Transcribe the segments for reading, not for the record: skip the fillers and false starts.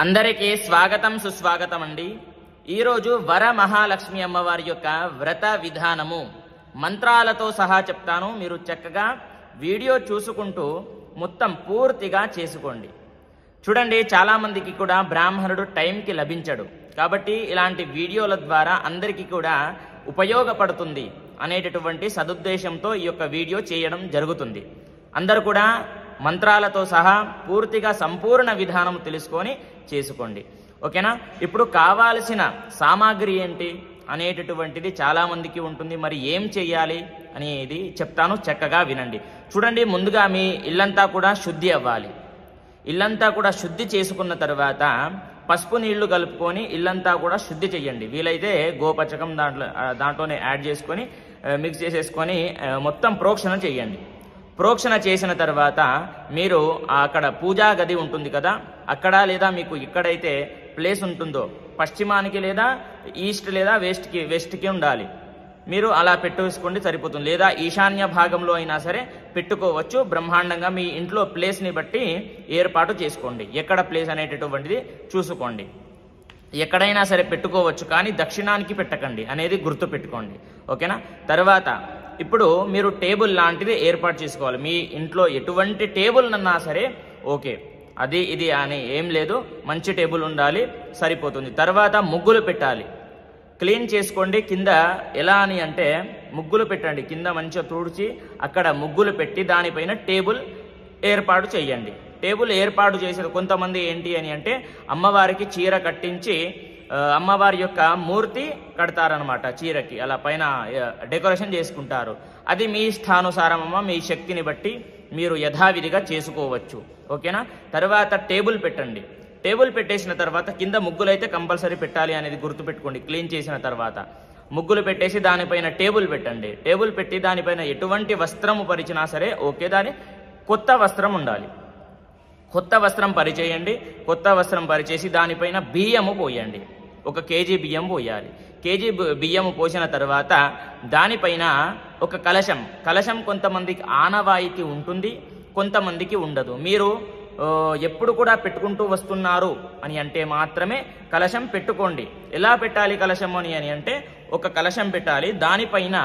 అందరికీ స్వాగతం సుస్వాగతం అండి। ఈరోజు వర మహాలక్ష్మి అమ్మవారి యొక్క వ్రత విధానము మంత్రాలతో సహా చెప్తాను। మీరు చక్కగా వీడియో చూసుకుంటూ మొత్తం పూర్తిగా చేసుకోండి। చూడండి, చాలా మందికి కూడా బ్రాహ్మణుడు టైంకి లభించడు, కాబట్టి ఇలాంటి వీడియోల ద్వారా అందరికీ కూడా ఉపయోగపడుతుంది అనేటటువంటి సదుద్దేశంతో ఈ యొక్క వీడియో చేయడం జరుగుతుంది। అందరూ కూడా మంత్రాలతో సహా పూర్తిగా సంపూర్ణ విధానం తెలుసుకొని చేసుకోండి, ఓకేనా। ఇప్పుడు కావాల్సిన సామాగ్రి ఏంటి అనేటటువంటిది చాలా మందికి ఉంటుంది, మరి ఏం చేయాలి అనేది చెప్తాను, చక్కగా వినండి। చూడండి, ముందుగా మీ ఇల్లంతా కూడా శుద్ధి అవ్వాలి। ఇల్లంతా కూడా శుద్ధి చేసుకున్న తర్వాత పసుపు నీళ్లు కలుపుకొని ఇల్లంతా కూడా శుద్ధి చేయండి। వీలైతే గోపచకం దాంట్లోనే యాడ్ చేసుకొని మిక్స్ చేసేసుకొని మొత్తం ప్రోక్షణ చేయండి। ప్రోక్షణ చేసిన తర్వాత మీరు అక్కడ పూజా గది ఉంటుంది కదా, అక్కడ లేదా మీకు ఎక్కడైతే ప్లేస్ ఉంటుందో పశ్చిమానికి లేదా ఈస్ట్ లేదా వెస్ట్కి ఉండాలి, మీరు అలా పెట్టేసుకోండి సరిపోతుంది। లేదా ఈశాన్య భాగంలో అయినా సరే పెట్టుకోవచ్చు, బ్రహ్మాండంగా మీ ఇంట్లో ప్లేస్ని బట్టి ఏర్పాటు చేసుకోండి। ఎక్కడ ప్లేస్ అనేటటువంటిది చూసుకోండి, ఎక్కడైనా సరే పెట్టుకోవచ్చు, కానీ దక్షిణానికి పెట్టకండి అనేది గుర్తు పెట్టుకోండి, ఓకేనా। తర్వాత ఇప్పుడు మీరు టేబుల్ లాంటిది ఏర్పాటు చేసుకోవాలి। మీ ఇంట్లో ఎటువంటి టేబుల్ అన్నా సరే ఓకే, అది ఇది అని ఏం లేదు, మంచి టేబుల్ ఉండాలి సరిపోతుంది। తర్వాత ముగ్గులు పెట్టాలి, క్లీన్ చేసుకోండి। కింద ఎలా అని అంటే ముగ్గులు పెట్టండి, కింద మంచిగా తుడిచి అక్కడ ముగ్గులు పెట్టి దానిపైన టేబుల్ ఏర్పాటు చేయండి। టేబుల్ ఏర్పాటు చేసిన కొంతమంది ఏంటి అని అంటే అమ్మవారికి చీర కట్టించి అమ్మవారి యొక్క మూర్తి కడతారనమాట, చీరకి అలా పైన డెకరేషన్ చేసుకుంటారు। అది మీ ఇష్టానుసారం అమ్మ, మీ శక్తిని బట్టి మీరు యథావిధిగా చేసుకోవచ్చు, ఓకేనా। తర్వాత టేబుల్ పెట్టండి, టేబుల్ పెట్టేసిన తర్వాత కింద ముగ్గులు అయితే కంపల్సరీ పెట్టాలి అనేది గుర్తుపెట్టుకోండి। క్లీన్ చేసిన తర్వాత ముగ్గులు పెట్టేసి దానిపైన టేబుల్ పెట్టండి। టేబుల్ పెట్టి దానిపైన ఎటువంటి వస్త్రము పరిచినా సరే ఓకే, దాని కొత్త వస్త్రం ఉండాలి, కొత్త వస్త్రం పరిచేయండి। కొత్త వస్త్రం పరిచేసి దానిపైన బియ్యము పోయండి, 1 కేజీ బియ్యం పోయాలి। కేజీ బియ్యము పోసిన తర్వాత దానిపైన ఒక కలశం కొంతమందికి ఆనవాయితీ ఉంటుంది, కొంతమందికి ఉండదు। మీరు ఎప్పుడు కూడా పెట్టుకుంటూ వస్తున్నారు అని అంటే మాత్రమే కలశం పెట్టుకోండి। ఎలా పెట్టాలి కలశం అని అంటే ఒక కలశం పెట్టాలి, దానిపైన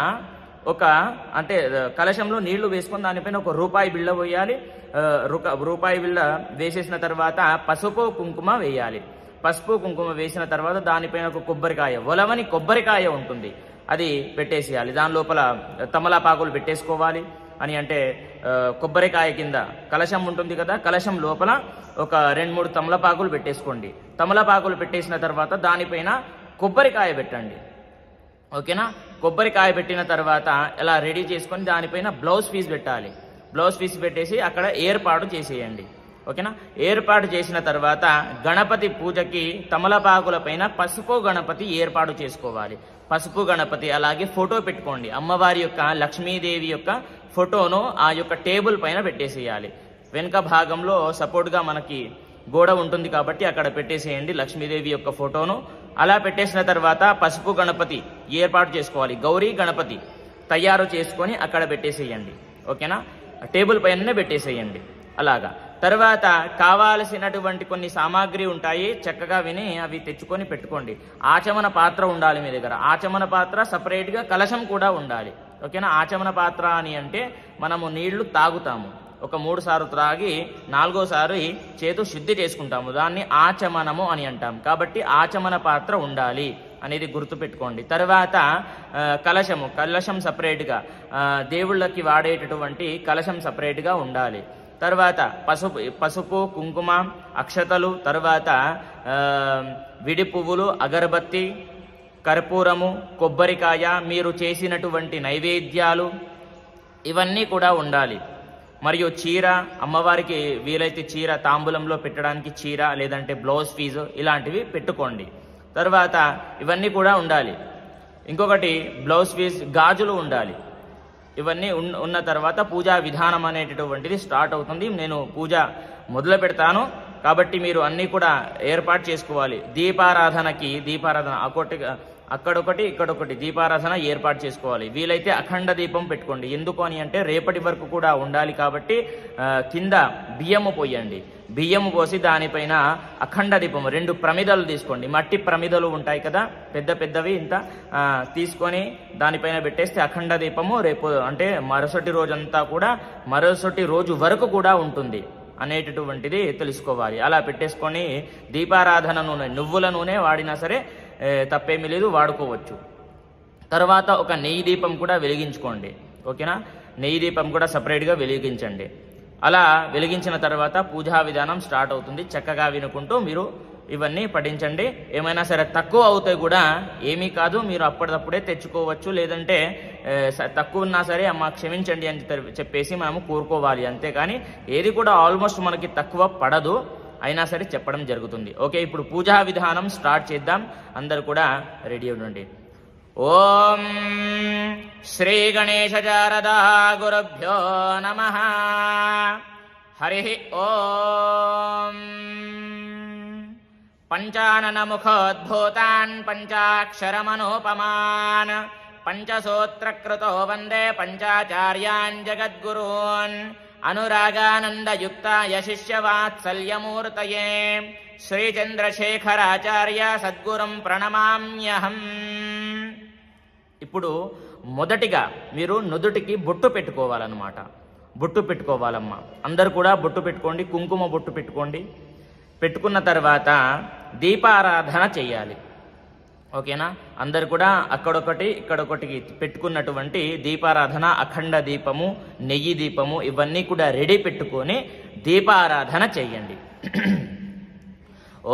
అంటే కలశంలో నీళ్లు వేసుకొని దానిపైన 1 రూపాయి బిళ్ళ వేయాలి। రూపాయి బిళ్ళ వేసేసిన తర్వాత పసుపు కుంకుమ వేయాలి। పసుపు కుంకుమ వేసిన తర్వాత దానిపైన 1 కొబ్బరికాయ, ఒలవని కొబ్బరికాయ ఉంటుంది, అది పెట్టేసేయాలి। దాని లోపల తమలపాకులు పెట్టేసుకోవాలి। అని అంటే కొబ్బరికాయ కింద కలశం ఉంటుంది కదా, కలశం లోపల 2-3 తమలపాకులు పెట్టేసుకోండి। తమలపాకులు పెట్టేసిన తర్వాత దానిపైన కొబ్బరికాయ పెట్టండి, ఓకేనా। కొబ్బరికాయ పెట్టిన తర్వాత ఇలా రెడీ చేసుకొని దానిపైన బ్లౌజ్ పీస్ పెట్టాలి। బ్లౌజ్ పీస్ పెట్టేసి అక్కడ ఏర్పాటు చేసేయండి, ఓకేనా। ఏర్పాటు చేసిన తర్వాత గణపతి పూజకి తమలపాకుల పైన పసుపు గణపతి ఏర్పాటు చేసుకోవాలి। పసుపు గణపతి అలాగే ఫోటో పెట్టుకోండి, అమ్మవారి యొక్క లక్ష్మీదేవి యొక్క ఫోటోను ఆ యొక్క టేబుల్ పైన పెట్టేసేయాలి। వెనుక భాగంలో సపోర్ట్గా మనకి గోడ ఉంటుంది కాబట్టి అక్కడ పెట్టేసేయండి లక్ష్మీదేవి యొక్క ఫోటోను। అలా పెట్టేసిన తర్వాత పసుపు గణపతి ఏర్పాటు చేసుకోవాలి, గౌరీ గణపతి తయారు చేసుకొని అక్కడ పెట్టేసేయండి, ఓకేనా। టేబుల్ పైననే పెట్టేసేయండి అలాగా। తర్వాత కావాల్సినటువంటి కొన్ని సామాగ్రి ఉంటాయి, చక్కగా విని అవి తెచ్చుకొని పెట్టుకోండి। ఆచమన పాత్ర ఉండాలి మీ దగ్గర, ఆచమన పాత్ర సపరేట్గా కలశం కూడా ఉండాలి, ఓకేనా। ఆచమన పాత్ర అని అంటే మనము నీళ్లు తాగుతాము, 3 సార్లు త్రాగి 4వసారి చేతు శుద్ధి చేసుకుంటాము, దాన్ని ఆచమనము అని అంటాం, కాబట్టి ఆచమన పాత్ర ఉండాలి అనేది గుర్తుపెట్టుకోండి। తర్వాత కలశం సపరేట్గా, దేవుళ్ళకి వాడేటటువంటి కలశం సపరేట్గా ఉండాలి। తర్వాత పసుపు కుంకుమ అక్షతలు, తర్వాత విడి పువ్వులు, అగరబత్తి, కర్పూరము, కొబ్బరికాయ, మీరు చేసినటువంటి నైవేద్యాలు ఇవన్నీ కూడా ఉండాలి। మరియు చీర, అమ్మవారికి వీలైతే చీర తాంబూలంలో పెట్టడానికి చీర లేదంటే బ్లౌజ్ పీస్ ఇలాంటివి పెట్టుకోండి। తర్వాత ఇవన్నీ కూడా ఉండాలి। ఇంకొకటి బ్లౌజ్ పీస్, గాజులు ఉండాలి। ఇవన్నీ ఉన్న తర్వాత పూజా విధానం అనేటటువంటిది స్టార్ట్ అవుతుంది। నేను పూజ మొదలు పెడతాను కాబట్టి మీరు అన్నీ కూడా ఏర్పాటు చేసుకోవాలి। దీపారాధన అక్కడొకటి ఇక్కడొకటి దీపారాధన ఏర్పాటు చేసుకోవాలి. వీలైతే అఖండ దీపం పెట్టుకోండి. ఎందుకు అని అంటే రేపటి వరకు కూడా ఉండాలి కాబట్టి కింద బియ్యము పోయండి. బియ్యము పోసి దానిపైన అఖండ దీపం 2 ప్రమిదలు తీసుకోండి. మట్టి ప్రమిదలు ఉంటాయి కదా, పెద్ద పెద్దవి, ఇంత తీసుకొని దానిపైన పెట్టేస్తే అఖండ దీపము రేపు అంటే మరుసటి రోజంతా కూడా మరుసటి రోజు వరకు కూడా ఉంటుంది అనేటటువంటిది తెలుసుకోవాలి. అలా పెట్టేసుకొని దీపారాధన నూనె, నువ్వుల నూనె వాడినా సరే తప్పేమీ లేదు, వాడుకోవచ్చు. తర్వాత ఒక నెయ్యి దీపం కూడా వెలిగించుకోండి. ఓకేనా, నెయ్యి దీపం కూడా సపరేట్గా వెలిగించండి. అలా వెలిగించిన తర్వాత పూజా విధానం స్టార్ట్ అవుతుంది. చక్కగా వినుకుంటూ మీరు ఇవన్నీ పఠించండి. ఏమైనా సరే తక్కువ అవుతాయి కూడా ఏమీ కాదు, మీరు అప్పటిదప్పుడే తెచ్చుకోవచ్చు. లేదంటే తక్కువ ఉన్నా సరే అమ్మ క్షమించండి అని చెప్పేసి మనము కోరుకోవాలి. అంతేకాని ఏది కూడా ఆల్మోస్ట్ మనకి తక్కువ పడదు, అయినా సరే చెప్పడం జరుగుతుంది. ఓకే, ఇప్పుడు పూజా విధానం స్టార్ట్ చేద్దాం. అందరు కూడా రెడీ ఉండండి. ఓం శ్రీ గణేశ శారదా గురుభ్యో నమః. హరి ఓం. పంచానన ముఖోద్భూతాన్ పంచాక్షరమనోపమాన్ పంచసూత్రకృతో వందే పంచాచార్యాన్ జగద్గురూన్ అనురాగానందయుక్తాయ శిష్యవాత్సల్యమూర్తయే శ్రీచంద్రశేఖరాచార్య సద్గురుం ప్రణమామ్యహం. ఇప్పుడు మొదటిగా మీరు నుదుటికి బొట్టు పెట్టుకోవాలన్నమాట. బొట్టు పెట్టుకోవాలమ్మా. అందరు కూడా బొట్టు పెట్టుకోండి, కుంకుమ బొట్టు పెట్టుకోండి. పెట్టుకున్న తర్వాత దీపారాధన చెయ్యాలి. ఓకేనా, అందరు కూడా అక్కడొకటి ఇక్కడొకటి పెట్టుకున్నటువంటి దీపారాధన, అఖండ దీపము, నెయ్యి దీపము ఇవన్నీ కూడా రెడీ పెట్టుకొని దీపారాధన చెయ్యండి.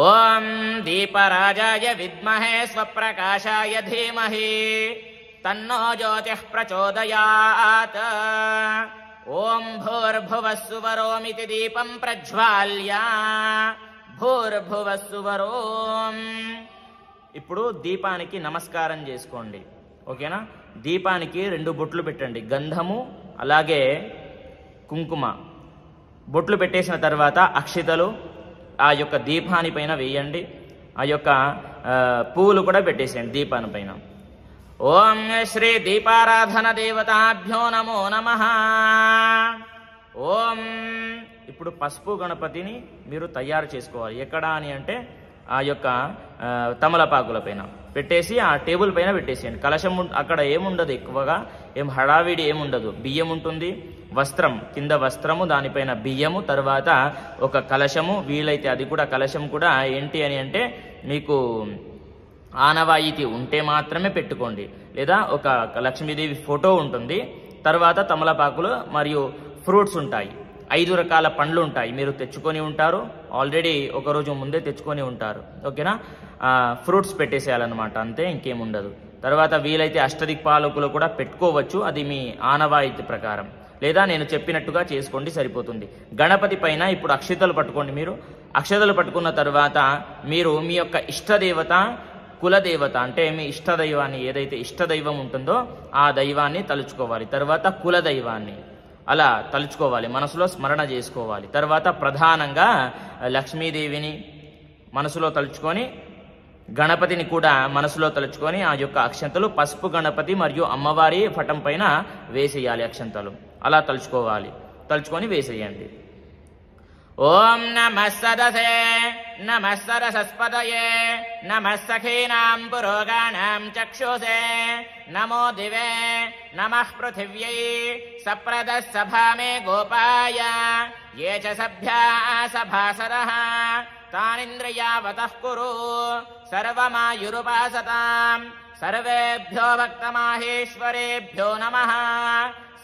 ఓం దీపరాజాయ విద్మహే స్వప్రకాశాయ ధీమహి తన్నో జ్యోతిః ప్రచోదయాత్. ఓం భూర్భువస్సువరోమితి దీపం ప్రజ్వాల్య భూర్భువస్సువరోం. ఇప్పుడు దీపానికి నమస్కారం చేసుకోండి. ఓకేనా, దీపానికి 2 బొట్లు పెట్టండి, గంధము అలాగే కుంకుమ. బొట్లు పెట్టేసిన తర్వాత అక్షితలు ఆ యొక్క దీపాని పైన వేయండి. ఆ యొక్క పువ్వులు కూడా పెట్టేసేయండి దీపాని పైన. ఓం శ్రీ దీపారాధన దేవతాభ్యో నమో నమః. ఓం. ఇప్పుడు పసుపు గణపతిని మీరు తయారు చేసుకోవాలి. ఎక్కడ అని అంటే ఆ యొక్క తమలపాకుల పైన పెట్టేసి ఆ టేబుల్ పైన పెట్టేసేయండి. కలశం అక్కడ ఏముండదు, ఎక్కువగా ఏం హడావిడి ఏముండదు. బియ్యం ఉంటుంది, వస్త్రం కింద వస్త్రము, దానిపైన బియ్యము, తర్వాత ఒక కలశము. వీలైతే అది కూడా కలశం కూడా ఏంటి అని అంటే మీకు ఆనవాయితీ ఉంటే మాత్రమే పెట్టుకోండి. లేదా ఒక లక్ష్మీదేవి ఫోటో ఉంటుంది, తర్వాత తమలపాకులు మరియు ఫ్రూట్స్ ఉంటాయి. 5 రకాల పండ్లు ఉంటాయి. మీరు తెచ్చుకొని ఉంటారు, ఆల్రెడీ ఒకరోజు ముందే తెచ్చుకొని ఉంటారు. ఓకేనా, ఫ్రూట్స్ పెట్టేసేయాలన్నమాట, అంతే, ఇంకేముండదు. తర్వాత వీలైతే అష్టదిక్పాలకులు కూడా పెట్టుకోవచ్చు, అది మీ ఆనవాయితీ ప్రకారం. లేదా నేను చెప్పినట్టుగా చేసుకోండి, సరిపోతుంది. గణపతి పైన ఇప్పుడు అక్షతలు పట్టుకోండి. మీరు అక్షతలు పట్టుకున్న తర్వాత మీరు మీ యొక్క ఇష్టదేవత, కులదేవత అంటే మీ ఇష్టదైవాన్ని, ఏదైతే ఇష్టదైవం ఉంటుందో ఆ దైవాన్ని తలుచుకోవాలి. తర్వాత కులదైవాన్ని అలా తలుచుకోవాలి, మనసులో స్మరణ చేసుకోవాలి. తర్వాత ప్రధానంగా లక్ష్మీదేవిని మనసులో తలుచుకొని, గణపతిని కూడా మనసులో తలుచుకొని ఆ యొక్క అక్షంతలు పసుపు గణపతి మరియు అమ్మవారి పటం పైన వేసేయాలి. అక్షంతలు అలా తలుచుకోవాలి, తలుచుకొని వేసేయండి. ఓం నమః సదసే నమః సరసస్పదయే నమః సఖీనాం పురోగాణాం చక్షుషే నమో దివే నమః పృథివ్యై సప్రదః సభామే గోపాయ ఏ చ సభ్యా సభాసరః తానింద్రియావతః కురు సర్వమాయురుపాసతాం సర్వేభ్యో భక్తమాహేశ్వరేభ్యో నమః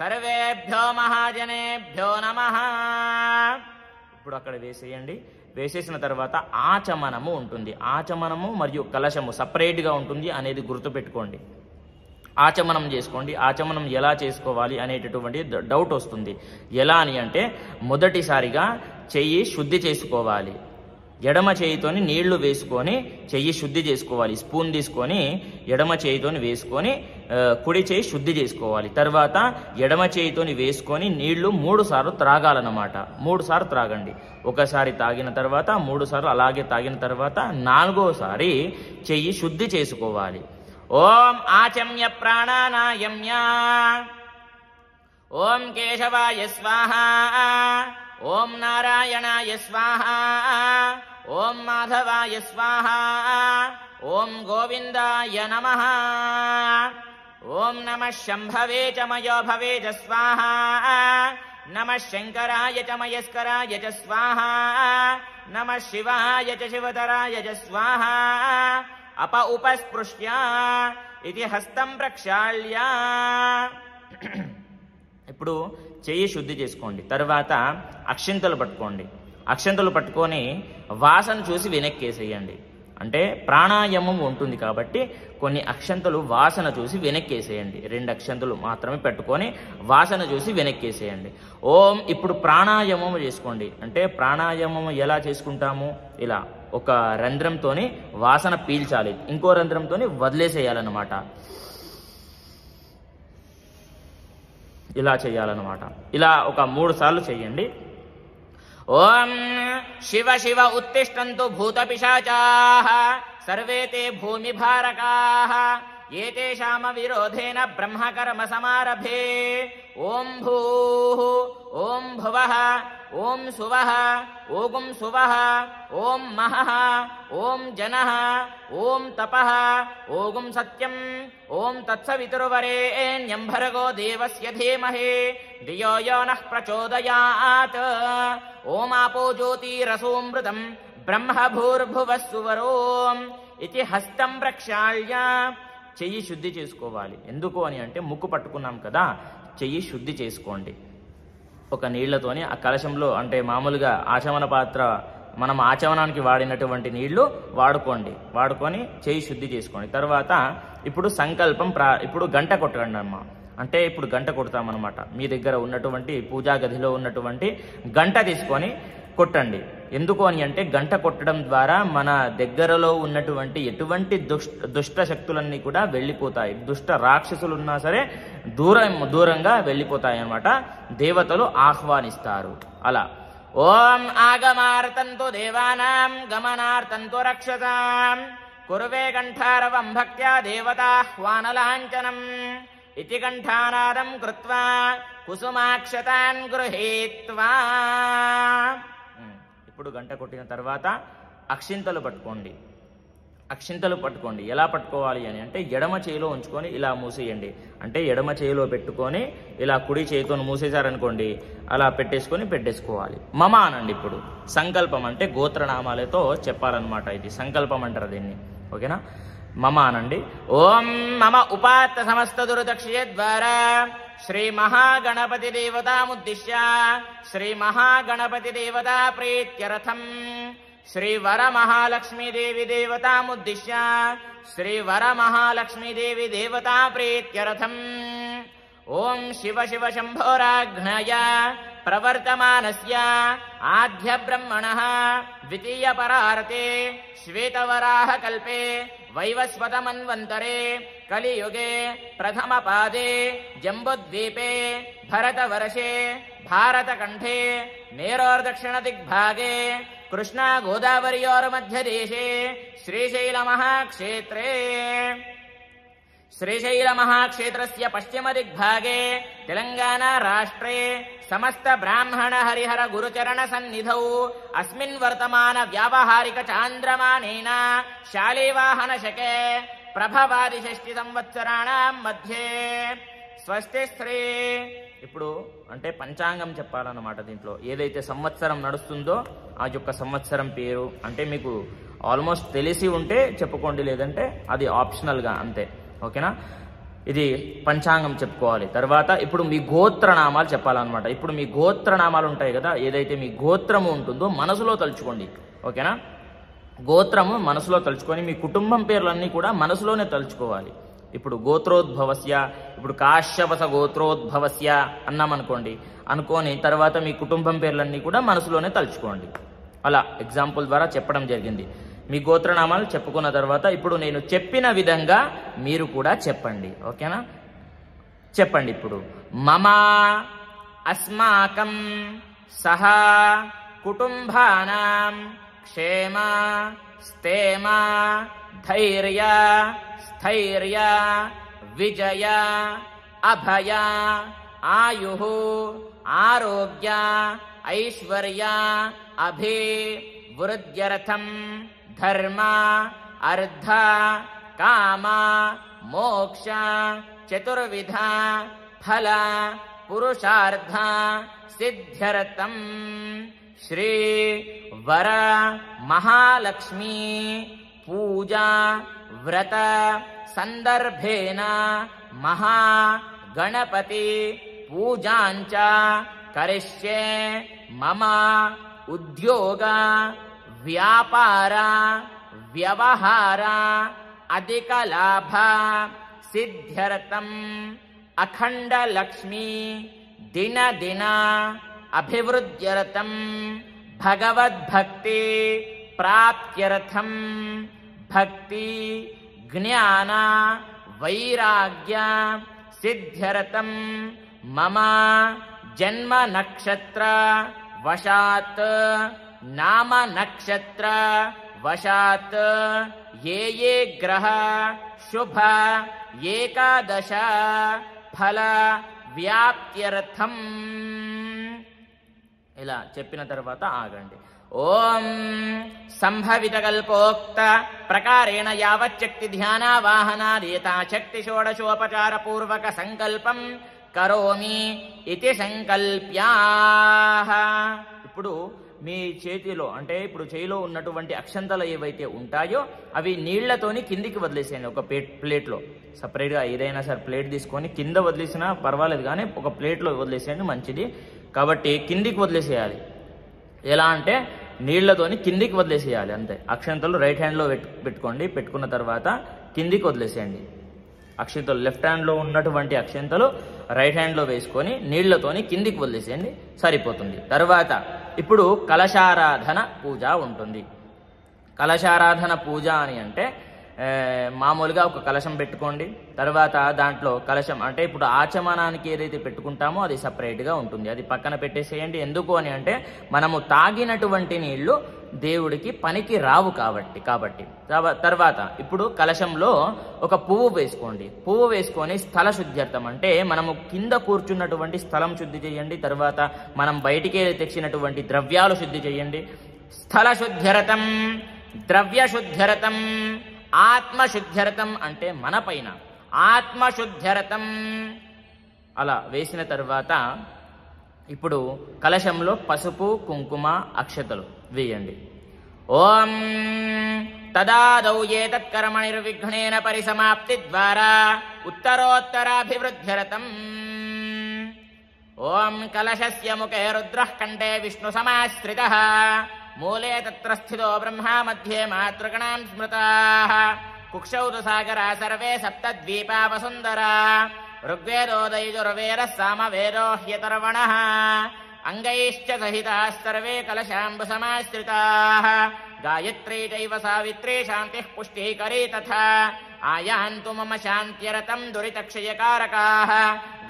సర్వేభ్యో మహాజనేభ్యో నమః. ఇప్పుడు అక్కడ వేసేయండి. వేసేసిన తర్వాత ఆచమనము ఉంటుంది. ఆచమనము మరియు కలశము సపరేట్గా ఉంటుంది అనేది గుర్తుపెట్టుకోండి. ఆచమనం చేసుకోండి. ఆచమనం ఎలా చేసుకోవాలి అనేటటువంటి డౌట్ వస్తుంది. ఎలా అని అంటే మొదటిసారిగా చెయ్యి శుద్ధి చేసుకోవాలి. ఎడమ చేయితోని నీళ్లు వేసుకొని చెయ్యి శుద్ధి చేసుకోవాలి. స్పూన్ తీసుకొని ఎడమ చేయితోని వేసుకొని కుడి చేయి శుద్ధి చేసుకోవాలి. తర్వాత ఎడమ చేయితోని వేసుకొని నీళ్లు 3 సార్లు త్రాగాలన్నమాట. 3 సార్లు త్రాగండి. ఒకసారి తాగిన తర్వాత 3 సార్లు అలాగే తాగిన తర్వాత 4వ సారి చెయ్యి శుద్ధి చేసుకోవాలి. ఓం ఆచమ్య ప్రాణానాయమ్య. ఓం కేశవాయ స్వాహ. ఓం నారాయణాయ స్వాహ. ఓం మాధవాయ స్వాహ. ఓం గోవిందాయ నమః. ఓం నమః శంభవే చ మయో భవే చ స్వాహ. నమః శంకరాయ చ మయస్కరాయ చ స్వాహ. నమః శివాయ చ శివతరాయ చ స్వాహ. అప ఉపస్పృశ్య ఇది హస్తం ప్రక్షాళ్య. ఇప్పుడు చెయ్యి శుద్ధి చేసుకోండి. తర్వాత అక్షింతలు పట్టుకోండి. అక్షింతలు పట్టుకొని వాసన చూసి వెనక్కేసేయండి. అంటే ప్రాణాయామం ఉంటుంది కాబట్టి కొన్ని అక్షంతలు వాసన చూసి వెనక్కేసేయండి. 2 అక్షంతలు మాత్రమే పెట్టుకొని వాసన చూసి వెనక్కేసేయండి. ఓం ఇప్పుడు ప్రాణాయామం చేసుకోండి. అంటే ప్రాణాయామం ఎలా చేసుకుంటాము? ఇలా ఒక రంధ్రంతో వాసన పీల్చాలి, ఇంకో రంధ్రంతో వదిలేసేయాలన్నమాట. ఇలా చేయాలన్నమాట. ఇలా ఒక 3 సార్లు చేయండి. ఓం శివ శివ ఉత్తిష్టంతు భూతపిశాచాః సర్వే తే భూమిభారకాః ఏతేషామ విరోధేన బ్రహ్మకర్మ సమారభే. ఓం భూః ఓం భువః ఓం సువః ఓం సువః ఓం మహః ఓం జనః ఓం తపః ఓం సత్యం ఓం తత్సవితుర్వరేణ్యం భర్గో దేవస్య ధీమహి ధియో యో నః ప్రచోదయాత్. ఓం ఆపో జ్యోతిరసోమృతం బ్రహ్మ భూర్భువః సువరోం ఇది హస్తం ప్రక్షాళ్య. చెయ్యి శుద్ధి చేసుకోవాలి. ఎందుకు అని అంటే ముక్కు పట్టుకున్నాం కదా, చెయ్యి శుద్ధి చేసుకోండి. ఒక నీళ్లతోని ఆ కలశంలో అంటే మామూలుగా ఆచమన పాత్ర మనం ఆచమనానికి వాడినటువంటి నీళ్లు వాడుకొని చెయ్యి శుద్ధి చేసుకోండి. తర్వాత ఇప్పుడు సంకల్పం ఇప్పుడు గంట కొట్టండి అమ్మా. అంటే ఇప్పుడు గంట కొడతామన్నమాట. మీ దగ్గర ఉన్నటువంటి పూజా గదిలో ఉన్నటువంటి గంట తీసుకొని కొట్టండి. ఎందుకు అని అంటే గంట కొట్టడం ద్వారా మన దగ్గరలో ఉన్నటువంటి ఎటువంటి దుష్ట శక్తులన్నీ కూడా వెళ్ళిపోతాయి. దుష్ట రాక్షసులు ఉన్నా సరే దూరంగా వెళ్ళిపోతాయి అన్నమాట. దేవతలు ఆహ్వానిస్తారు అలా. ఓం ఆగమార్తంతు దేవానాం గమనార్తంతు రక్షసాం కుర్వే కంఠారవం భక్త్యా దేవతాహ్వానలాంఛనం ఇతి కంఠానాదం కృత్వా కుసుమాక్షతాన్ గృహీత్వా. ఇప్పుడు గంట కొట్టిన తర్వాత అక్షింతలు పట్టుకోండి. ఎలా పట్టుకోవాలి అని అంటే ఎడమ చేయిలో ఉంచుకొని ఇలా మూసేయండి. అంటే ఎడమ చేయిలో పెట్టుకొని ఇలా కుడి చేయితో మూసేశారనుకోండి, అలా పెట్టేసుకోవాలి. మమ అనండి. ఇప్పుడు సంకల్పం అంటే గోత్రనామాలతో చెప్పాలన్నమాట. ఇది సంకల్పం అంటారు దీన్ని. ఓకేనా? మమ అనండి. ఓం మమ ఉపాత్త సమస్త దుర్దక్షయ ద్వారా శ్రీ మహాగణపతి దేవతాముద్దిశ్య శ్రీ మహాగణపతి దేవతా ప్రీత్యర్థం శ్రీ వరమహాలక్ష్మీదేవి దేవతాముద్దిశ్య శ్రీ వరమహాలక్ష్మీదేవి దేవతా ప్రీత్యర్థం ఓం శివ శివ శంభోరాఘ్నయ ప్రవర్తమానస్య ఆద్య బ్రహ్మణః ద్వితీయ పరార్తే శ్వేతవరాహ కల్పే వైవస్వత మన్వంతరే కలియుగే ప్రథమ పాదే జంబుద్వీపే భరతవర్షే భారతకంఠే మేరోర్దక్షిణ దిగ్భాగే కృష్ణా గోదావరియోర్మధ్యదేశే శ్రీశైలమహాక్షేత్రే శ్రీశైలమహాక్షేత్రస్య పశ్చిమ దిగ్భాగే తెలంగాణ రాష్ట్రే సమస్త బ్రాహ్మణ హరిహర గురుచరణ సన్నిధౌ అస్మిన్ వర్తమాన వ్యావహారిక చాంద్రమానేన శాలీవాహన శకే ప్రభవాది 6 సంవత్సరాణం మధ్యే స్వస్తి శ్రీ. ఇప్పుడు అంటే పంచాంగం చెప్పాలన్నమాట. దీంట్లో ఏదైతే సంవత్సరం నడుస్తుందో ఆ యొక్క సంవత్సరం పేరు అంటే మీకు ఆల్మోస్ట్ తెలిసి ఉంటే చెప్పుకోండి, లేదంటే అది ఆప్షనల్గా అంతే. ఓకేనా? ఇది పంచాంగం చెప్పుకోవాలి. తర్వాత ఇప్పుడు మీ గోత్రనామాలు చెప్పాలన్నమాట. ఇప్పుడు మీ గోత్రనామాలు ఉంటాయి కదా, ఏదైతే మీ గోత్రము ఉంటుందో మనసులో తలుచుకోండి. ఓకేనా? గోత్రము మనసులో తలుచుకొని మీ కుటుంబం పేర్లన్నీ కూడా మనసులోనే తలుచుకోవాలి. ఇప్పుడు గోత్రోద్భవస్య, ఇప్పుడు కాశ్యపస గోత్రోద్భవస్య అన్నామనుకోండి. అనుకొని తర్వాత మీ కుటుంబం పేర్లన్నీ కూడా మనసులోనే తలుచుకోండి. అలా ఎగ్జాంపుల్ ద్వారా చెప్పడం జరిగింది. మీ గోత్రనామాలు చెప్పుకున్న తర్వాత ఇప్పుడు నేను చెప్పిన విధంగా మీరు కూడా చెప్పండి. ఓకేనా? చెప్పండి. ఇప్పుడు మమ అస్మాకం సహ కుటుంబానాం క్షేమ స్థేమ ధైర్య స్థైర్య విజయ అభయ ఆయుః ఆరోగ్య ఐశ్వర్య అభివృద్ధ్యర్థం ధర్మ అర్థ కామ మోక్ష చతుర్విధ ఫల పురుషార్థ సిద్ధ్యర్థం శ్రీ వర మహాలక్ష్మీ పూజా వ్రత సందర్భేన మహా గణపతి పూజాంచ కరిష్యే మమ ఉద్యోగ వ్యాపార వ్యవహార అధిక లాభ సిద్ధ్యర్థం అఖండ లక్ష్మీ దిన దిన అభివృద్ధ్యర్థం భగవద్భక్తి ప్రాప్త్యర్థం భక్తి జ్ఞాన వైరాగ్య సిద్ధ్యర్థం మమ జన్మ నక్షత్ర వశాత్ నామ నక్షత్ర వశాత్ ఏ ఏ గ్రహ శుభ ఏకాదశ ఫల వ్యాప్త్యర్థం. ఇలా చెప్పిన తర్వాత ఆగండి. ఓం సంభవిత కల్పోక్త ప్రకారేణ యావచ్చక్తి ధ్యానావాహనాది యథాశక్తి షోడశోపచార పూర్వక సంకల్పం కరోమి ఇతి సంకల్ప్యాః. ఇప్పుడు మీ చేతిలో అంటే ఇప్పుడు చేయిలో ఉన్నటువంటి అక్షంతలు ఏవైతే ఉంటాయో అవి నీళ్లతోని కిందికి వదిలేసేయండి. ఒక ప్లేట్లో సపరేట్గా ఏదైనా సరే ప్లేట్ తీసుకొని కింద వదిలేసినా పర్వాలేదు, కానీ ఒక ప్లేట్లో వదిలేసేయండి మంచిది. కాబట్టి కిందికి వదిలేసేయాలి. ఎలా అంటే నీళ్లతోని కిందికి వదిలేసేయాలి అంతే. అక్షంతలు రైట్ హ్యాండ్లో పెట్టుకోండి. పెట్టుకున్న తర్వాత కిందికి వదిలేసేయండి. అక్షంతలు లెఫ్ట్ హ్యాండ్లో ఉన్నటువంటి అక్షంతలు రైట్ హ్యాండ్లో వేసుకొని నీళ్లతోని కిందికి వదిలేసేయండి, సరిపోతుంది. తర్వాత ఇప్పుడు కలశారాధన పూజ ఉంటుంది. కలశారాధన పూజ అని అంటే మామూలుగా ఒక కలశం పెట్టుకోండి. తర్వాత దాంట్లో కలశం అంటే ఇప్పుడు ఆచమనానికి ఏదైతే పెట్టుకుంటామో అది సపరేట్గా ఉంటుంది, అది పక్కన పెట్టేసేయండి. ఎందుకు అని అంటే మనము తాగినటువంటి నీళ్లు దేవుడికి పనికి రావు కాబట్టి. తర్వాత ఇప్పుడు కలశంలో ఒక పువ్వు వేసుకోండి. పువ్వు వేసుకొని స్థల శుద్ధ్యర్థం అంటే మనము కింద కూర్చున్నటువంటి స్థలం శుద్ధి చేయండి. తర్వాత మనం బయటికి తెచ్చినటువంటి ద్రవ్యాలు శుద్ధి చేయండి. స్థల శుద్ధ్యర్థం, ద్రవ్య శుద్ధ్యర్థం, ఆత్మశుద్ధ్యర్థం అంటే మన పైన ఆత్మశుద్ధ్యర్థం. అలా వేసిన తర్వాత ఇప్పుడు కలశంలో పసుపు కుంకుమ అక్షతలు వేయండి. ఓం తదాదౌ ఏతత్కర్మనిర్విఘ్నేన పరిసమాప్తి ద్వారా ఉత్తరోత్తరాభివృద్ధ్యర్థం. ఓం కలశస్య ముఖే రుద్రః కంఠే విష్ణు సమాశ్రితః మూలే తత్ర స్థితో బ్రహ్మా మధ్యే మాతృగణాం స్మృతాః కుక్షౌ తు సాగరా సర్వే సప్తద్వీపా వసుందరా ఋగ్వేదోదయజుర్వేదः సామవేదో హ్యతర్వణः అంగైశ్చ సహితాः సర్వే కలశాంబు సమాశ్రితాः గాయత్రీ చైవ సావిత్రీ శాంతిః పుష్టికరీ తథా ఆయాంతు మమ శాంత్యరతం దురితక్షయకారకాః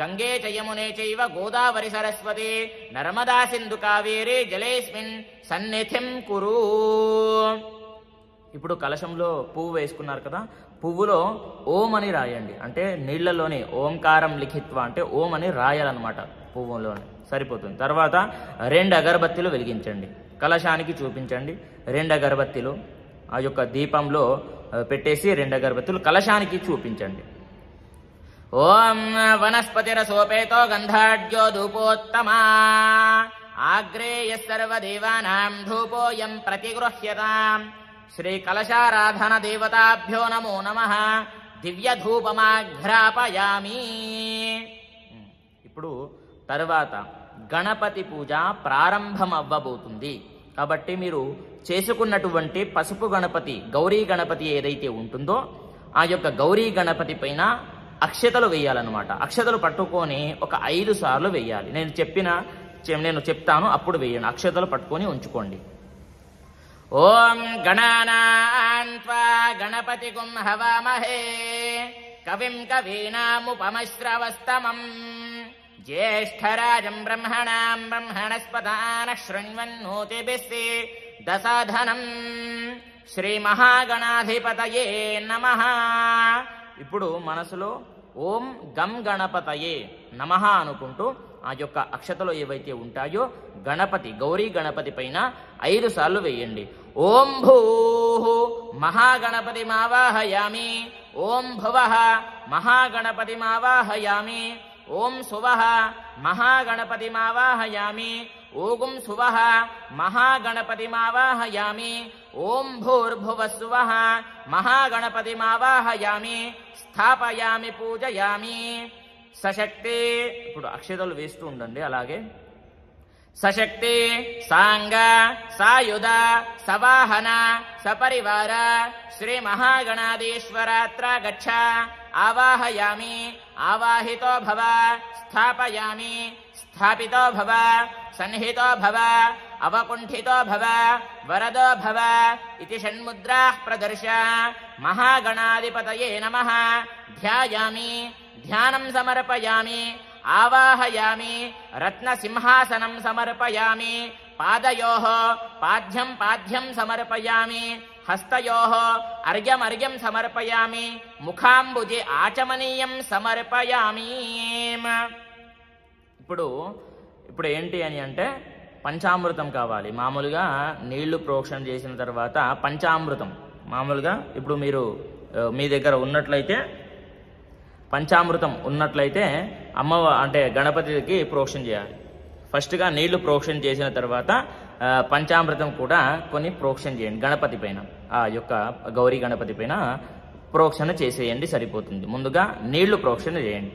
గంగే చ యమునే చైవ గోదావరి సరస్వతి నర్మదా సింధు కావేరీ జలేస్మిన్ సన్నిధిం కురు. ఇప్పుడు కలశంలో పువ్వు వేసుకున్నారు కదా, పువ్వులో ఓం అని రాయండి. అంటే నీళ్లలోనే ఓంకారం లిఖిత్వ అంటే ఓం అని రాయాలన్నమాట పువ్వులోనే, సరిపోతుంది. తర్వాత 2 అగరబత్తీలు వెలిగించండి, కలశానికి చూపించండి. 2 అగరబత్తీలు ఆ యొక్క దీపంలో పెట్టేసి 2 అగరబత్తీలు కలశానికి చూపించండి. ఓం వనస్పతిరసోపేతో గంధాఢ్యో ధూపోత్తమా ఆగ్రేయ సర్వదేవానాం ధూపోయం ప్రతిగృహ్యతాం. శ్రీ కలశారాధన దేవతాభ్యో నమో నమః దివ్య ధూపమాఘ్రాపయామి. ఇప్పుడు తర్వాత గణపతి పూజ ప్రారంభం అవ్వబోతుంది. కాబట్టి మీరు చేసుకున్నటువంటి పసుపు గణపతి గౌరీ గణపతి ఏదైతే ఉంటుందో ఆ యొక్క గౌరీ గణపతి పైన అక్షతలు వేయాలన్నమాట. అక్షతలు పట్టుకొని ఒక 5 సార్లు వేయాలి. నేను చెప్తాను అప్పుడు వేయండి. అక్షతలు పట్టుకొని ఉంచుకోండి. ఓం గణానాం త్వా గణపతిగుం హవామహే కవిం కవీనాముపమశ్రవస్తమం జ్యేష్ఠరాజం బ్రహ్మణాం బ్రహ్మణస్పదానః శృణ్వన్నోతిభిः దసాధనం. శ్రీ మహాగణాధిపతయే నమః. ఇప్పుడు మనసులో ఓం గం గణపతయే నమః అనుకుంటూ ఆ యొక్క అక్షతలు ఏవైతే ఉంటాయో గణపతి గౌరీ గణపతి పైన 5 సార్లు వేయండి. ఓం భూః మహాగణపతిమావాహయామి, ఓం భువః మహాగణపతిమావాహయామి, ఓం సువః మహాగణపతిమావాహయామి, ఓం సువః మహాగణపతిమావాహయామి, ఓం భూర్భువస్సువః మహాగణపతిమావాహయామి, స్థాపయామి పూజయామి. సశక్తి ఇప్పుడు అక్షతలు వేస్తూ ఉండండి. అలాగే సశక్తి సాంగ సాయుధ సవాహన సపరివార శ్రీ మహాగణాధీశ్వరాత్ర గచ్చ ఆవాహయామి, ఆవాహితో భవ, స్థాపయామి, స్థాపితో భవ, సన్నిహితో భవ, అవకుంఠితో భవ, వరదో భవ ఇతి షణ్ముద్రాః ప్రదర్శ. మహాగణాధిపతయే నమః. ధ్యాయామి, ధ్యానం సమర్పయామి, ఆవాహయామి, రత్నసింహాసనం సమర్పయామి, పాదయోః పాద్యం పాద్యం సమర్పయామి, హస్తయోః అర్ఘ్యం సమర్పయామి, ముఖాంబుజే ఆచమనీయం సమర్పయామి. ఇప్పుడు ఏంటి అని అంటే పంచామృతం కావాలి. మామూలుగా నీళ్లు ప్రోక్షణ చేసిన తర్వాత పంచామృతం మామూలుగా ఇప్పుడు మీరు మీ దగ్గర ఉన్నట్లయితే పంచామృతం ఉన్నట్లయితే అంటే గణపతికి ప్రోక్షణ చేయాలి. ఫస్ట్గా నీళ్లు ప్రోక్షణ చేసిన తర్వాత పంచామృతం కూడా కొన్ని ప్రోక్షణ చేయండి. గణపతి పైన ఆ యొక్క గౌరీ గణపతి పైన ప్రోక్షణ చేసేయండి, సరిపోతుంది. ముందుగా నీళ్లు ప్రోక్షణ చేయండి.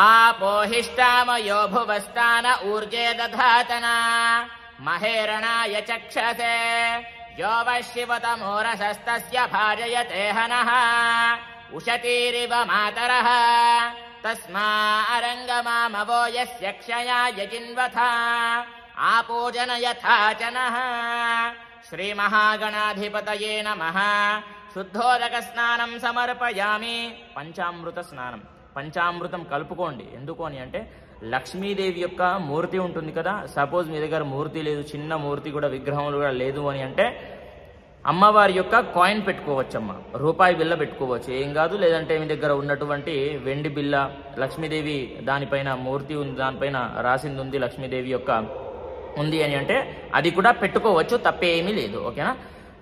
ఆపోహిష్టామయో భువస్థాన ఊర్జే దధాతన మహేరణాయ చక్షసే యో వశివతమోరసస్తస్య భాజయతే హనః ఉషతీరివ మాతరః తస్మారంగమామవో యస్య క్షయాయ జిన్వథ ఆపూజనయథాచనః. శ్రీమహాగణాధిపతయే నమః. శుద్ధోదక స్నానం సమర్పయామి. పంచామృత స్నానం, పంచామృతం కలుపుకోండి. ఎందుకు అని అంటే లక్ష్మీదేవి యొక్క మూర్తి ఉంటుంది కదా. సపోజ్ మీ దగ్గర మూర్తి లేదు, చిన్న మూర్తి కూడా విగ్రహం కూడా లేదు అని అంటే అమ్మవారి యొక్క కాయిన్ పెట్టుకోవచ్చమ్మ, రూపాయి బిల్ల పెట్టుకోవచ్చు, ఏం కాదు. లేదంటే మీ దగ్గర ఉన్నటువంటి వెండి బిల్ల లక్ష్మీదేవి దానిపైన మూర్తి ఉంది, దానిపైన రాసింది ఉంది లక్ష్మీదేవి యొక్క ఉంది అని అంటే అది కూడా పెట్టుకోవచ్చు, తప్పేమీ లేదు. ఓకేనా.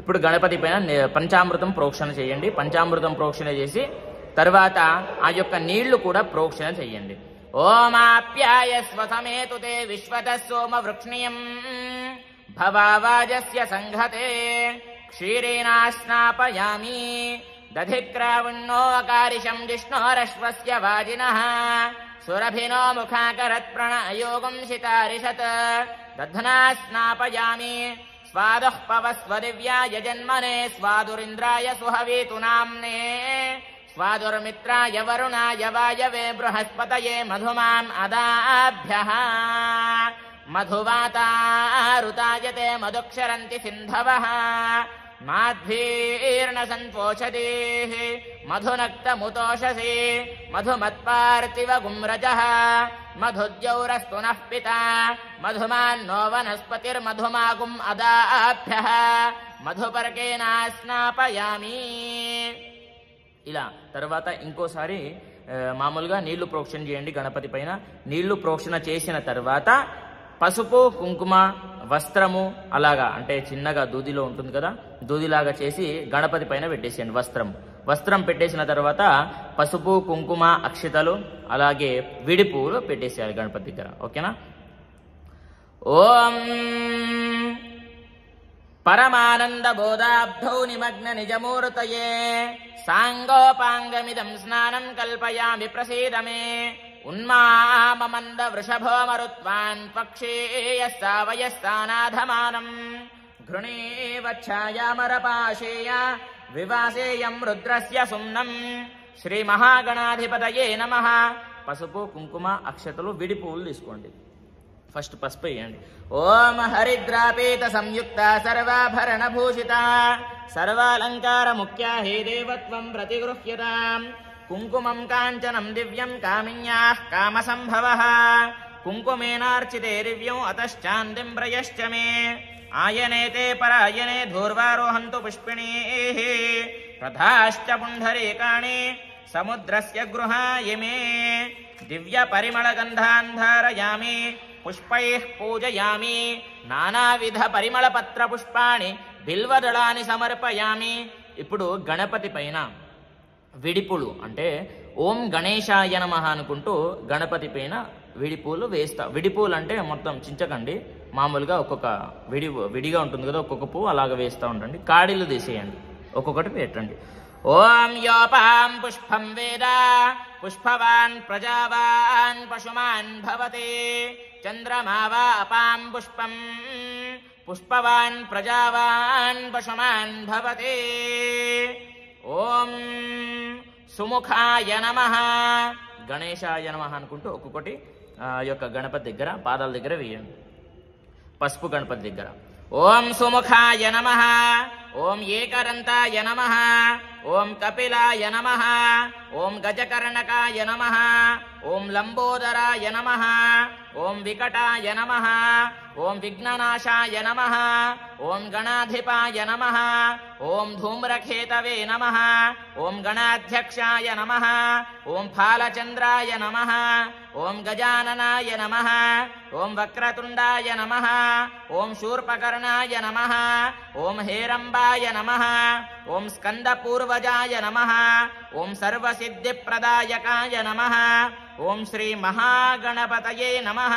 ఇప్పుడు గణపతి పైన పంచామృతం ప్రోక్షణ చేయండి. పంచామృతం ప్రోక్షణ చేసి తర్వాత ఆ యొక్క నీళ్లు కూడా ప్రోక్షణ చెయ్యండి. ఓమాప్యాయస్వ సమేతుతే విశ్వతః సోమ వృక్ష్ణియం భవావాజస్య సంఘతే క్షీరేణ స్నాపయామి. దధిక్రావణ్ణో అకారిషం జిష్ణోరశ్వస్య వాజినః సురభినో ముఖాకరత్ ప్రణయోగం శితారిషత్ దధ్నా స్నాపయామి. స్వాదుః పవస్వ దివ్యాయ జన్మనే స్వాదురింద్రాయ సుహవేతు నామ్నే స్వాదుర్మిత్రాయ వరుణాయ వాయవే బృహస్పతయే మధుమాం అదాభ్యః. మధువాతారుతాయతే మధుక్షరంతి సింధవః మాధ్వీర్ణ సంపోషదీః మధునక్తముతోషసి మధుమత్పార్థివ గుమ్రజః మధుద్యౌరస్తు నః పితా మధుమాన్నో వనస్పతిర్మధుమాగుం అదాభ్యః మధుపర్కేణ స్నాపయామి. ఇలా తర్వాత ఇంకోసారి మామూలుగా నీళ్లు ప్రోక్షణ చేయండి గణపతి పైన. నీళ్లు ప్రోక్షణ చేసిన తర్వాత పసుపు కుంకుమ వస్త్రము అలాగా అంటే చిన్నగా దూదిలో ఉంటుంది కదా, దూదిలాగా చేసి గణపతి పైన పెట్టేసేయండి. వస్త్రం పెట్టేసిన తర్వాత పసుపు కుంకుమ అక్షతలు అలాగే విడి పువ్వులు పెట్టేసేయాలి గణపతి దగ్గర. ఓకేనా. ఓం పరమానంద బోధాబ్ధౌ నిమగ్న నిజమూర్తయే సాంగోపాంగమిదం స్నానం కల్పయామి ప్రసీద మే. ఉన్మామమంద వృషభో మరుత్వాన్ పక్షేయస్తావయస్తానాధమానం ఘృణీవచ్ఛాయామరపాశేయ వివాసేయం రుద్రస్య సుమ్నం. శ్రీ మహాగణాధిపతయే నమః. పసుపు కుంకుమ అక్షతలు విడి పువ్వులు తీసుకోండి. ఫస్ట్ పసుపు వేయండి. ఓం హరిద్రాపేత సంయుక్త సర్వాభరణ భూషిత సర్వాలంకార ముఖ్యా హే దేవత్వం ప్రతిగృహ్యతాం. కుంకుమం కాంచనం దివ్యం కామిన్యాః కామసంభవః కుంకుమేనార్చితే దివ్యం అతశ్చాందిం ప్రయశ్చ మే. ఆయనేతే పరాయనే ధూర్వారోహంతు పుష్పిణీః రథాశ్చ పుండరీకాణి సముద్రస్య గృహాయమే దివ్య పరిమళ గంధాన్ ధారయామి పుష్పైః పూజయామి నానావిధ పరిమళ పత్ర పుష్పాణి బిల్వదళాన్ని సమర్పయామి. ఇప్పుడు గణపతి పైన విడిపులు అంటే ఓం గణేశాయ నమః అనుకుంటూ గణపతి పైన విడిపూలు వేస్తా. విడిపూలు అంటే మొత్తం చించకండి, మామూలుగా ఒక్కొక్క విడిగా ఉంటుంది కదా, ఒక్కొక్క పువ్వు అలాగ వేస్తూ ఉండండి. కాడీలు తీసేయండి, ఒక్కొక్కటి పెట్టండి. ఓం యోపాం పుష్పం వేద పుష్పవాన్ ప్రజావాన్ పశుమాన్ భవతే చంద్రమా వా అపాం పుష్పం పుష్పవాన్ ప్రజావాన్ పశుమాన్ భవతే. ఓం సుముఖాయ నమః గణేశాయ నమః అనుకుంటూ ఒక్కొక్కటి యొక్క గణపతి దగ్గర పాదాల దగ్గర వేయండి. పసుపు గణపతి దగ్గర ఓం సుముఖాయ నమః, ఓం ఏకరంతాయ నమః, ఓం కపిలాయ నమః, ఓం గజకర్ణకాయ నమః, ఓం లంబోదరాయ నమః, ఓం వికటాయ నమః, ఓం విఘ్ననాశాయ నమః, ఓం గణాధిపాయ నమః, ఓం ధూమ్రకేతవే నమః, ఓం గణాధ్యక్షాయ నమః, ఓం ఫాలచంద్రాయ నమః, ఓం గజాననాయ నమః, ఓం వక్రతుండాయ నమః, ఓం శూర్పకర్ణాయ నమః, ఓం హేరంబాయ నమః, ఓం స్కందపూర్వజాయ నమః, ఓం సర్వసిద్ధిప్రదాయకాయ నమః, ఓం శ్రీ మహాగణపతయే నమః.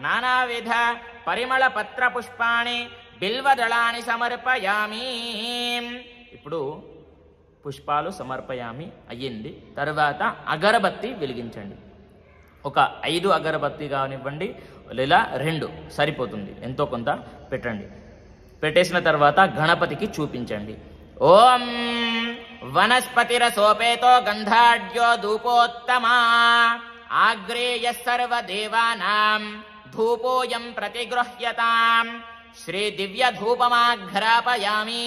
నానావిధ పరిమళ పత్ర పుష్పాణి బిల్వదళాన్ని సమర్పయామి. ఇప్పుడు పుష్పాలు సమర్పయామి అయ్యింది. తర్వాత అగరబత్తి వెలిగించండి. ఒక 5 అగరబత్తి కానివ్వండి, లేదా 2 సరిపోతుంది, ఎంతో కొంత పెట్టండి. పెట్టేసిన తర్వాత గణపతికి చూపించండి. ఓం వనస్పతిరసోపేతో గంధాఢ్యో ధూపోత్తమా ఆగ్రేయ సర్వదేవానాం ధూపోయం ప్రతిగృహ్యతాం శ్రీ దివ్య ధూపమాఘ్రాపయామి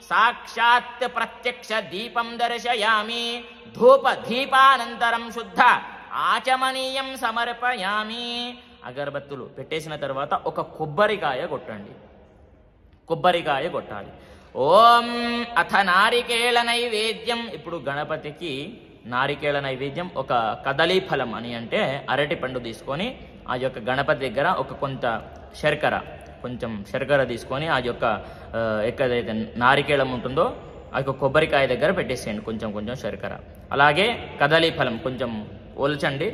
సాక్షాత్ ప్రత్యక్ష దీపం దర్శయామి ధూప దీపానంతరం శుద్ధ ఆచమనీయం సమర్పయామి. అగరబత్తులు పెట్టేసిన తర్వాత ఒక కొబ్బరికాయ కొట్టండి. కొబ్బరికాయ కొట్టాలి. ఓం అథ నారికేళ నైవేద్యం. ఇప్పుడు గణపతికి నారికేళ నైవేద్యం ఒక కదలీ ఫలం అని అంటే అరటి పండు తీసుకొని ఆ యొక్క గణపతి దగ్గర ఒక కొంచెం శర్కర తీసుకొని ఆ యొక్క ఎక్కడైతే నారికేళం ఉంటుందో ఆ యొక్క కొబ్బరికాయ దగ్గర పెట్టేసేయండి, కొంచెం శర్కర. అలాగే కదలీ ఫలం కొంచెం ఒల్చండి,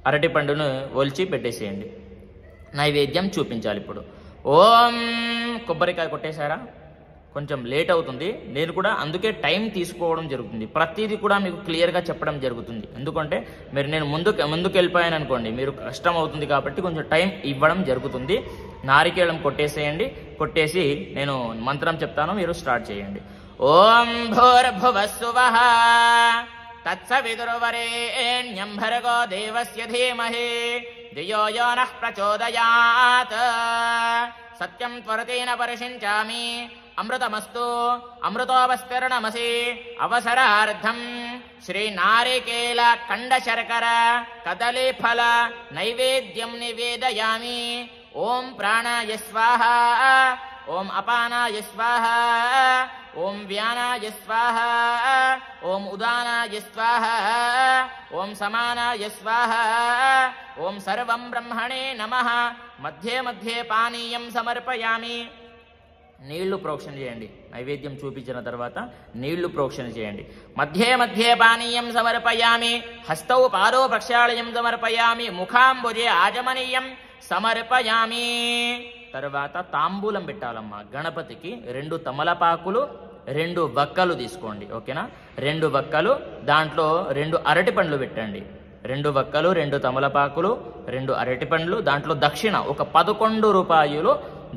అరటి పండును ఒలిచి పెట్టేసేయండి. నైవేద్యం చూపించాలి. ఇప్పుడు ఓం కొబ్బరికాయ కొట్టేశారా? కొంచెం లేట్ అవుతుంది, నేను కూడా అందుకే టైం తీసుకోవడం జరుగుతుంది. ప్రతిదీ కూడా మీకు క్లియర్గా చెప్పడం జరుగుతుంది. ఎందుకంటే నేను ముందుకు వెళ్ళిపోయాను అనుకోండి, మీరు కష్టం అవుతుంది కాబట్టి కొంచెం టైం ఇవ్వడం జరుగుతుంది. నారికేళం కొట్టేసేయండి. కొట్టేసి నేను మంత్రం చెప్తాను, మీరు స్టార్ట్ చేయండి. ఓం భూర్భువస్సువః తత్సవితుర్వరేణ్యం భర్గో దేవస్య ధీమహి ధియో యో నః ప్రచోదయాత్ సత్యం త్వరతేన పరిషించామి అమృతమస్తు అమృతోపస్తరణమసి అవసరార్థం శ్రీ నారికేళ ఖండ శర్కర కదలీ ఫల నైవేద్యం నివేదయామి. ఓం ప్రాణాయ స్వాహ, ఓం అపానాయ స్వాహ, ఓం వ్యానాయ స్వాహ, ఓం ఉదానాయ స్వాహ, ఓం సమానాయ స్వాహ, ఓం సర్వం బ్రహ్మణే నమః. మధ్యే మధ్యే పానీయం సమర్పయామి. నీళ్లు ప్రోక్షణ చేయండి. నైవేద్యం చూపించిన తర్వాత నీళ్లు ప్రోక్షణ చేయండి. మధ్యే మధ్యే పానీయం సమర్పయామి. హస్తౌ పాదో ప్రక్షాళయం సమర్పయామి. ముఖాంబుజే ఆచమనీయం సమర్పయామి. తర్వాత తాంబూలం పెట్టాలమ్మా. గణపతికి 2 తమలపాకులు 2 వక్కలు తీసుకోండి, ఓకేనా? 2 వక్కలు, దాంట్లో 2 అరటి పండ్లు పెట్టండి. 2 వక్కలు, 2 తమలపాకులు, 2 అరటి పండ్లు, దాంట్లో దక్షిణ ఒక 11 రూపాయలు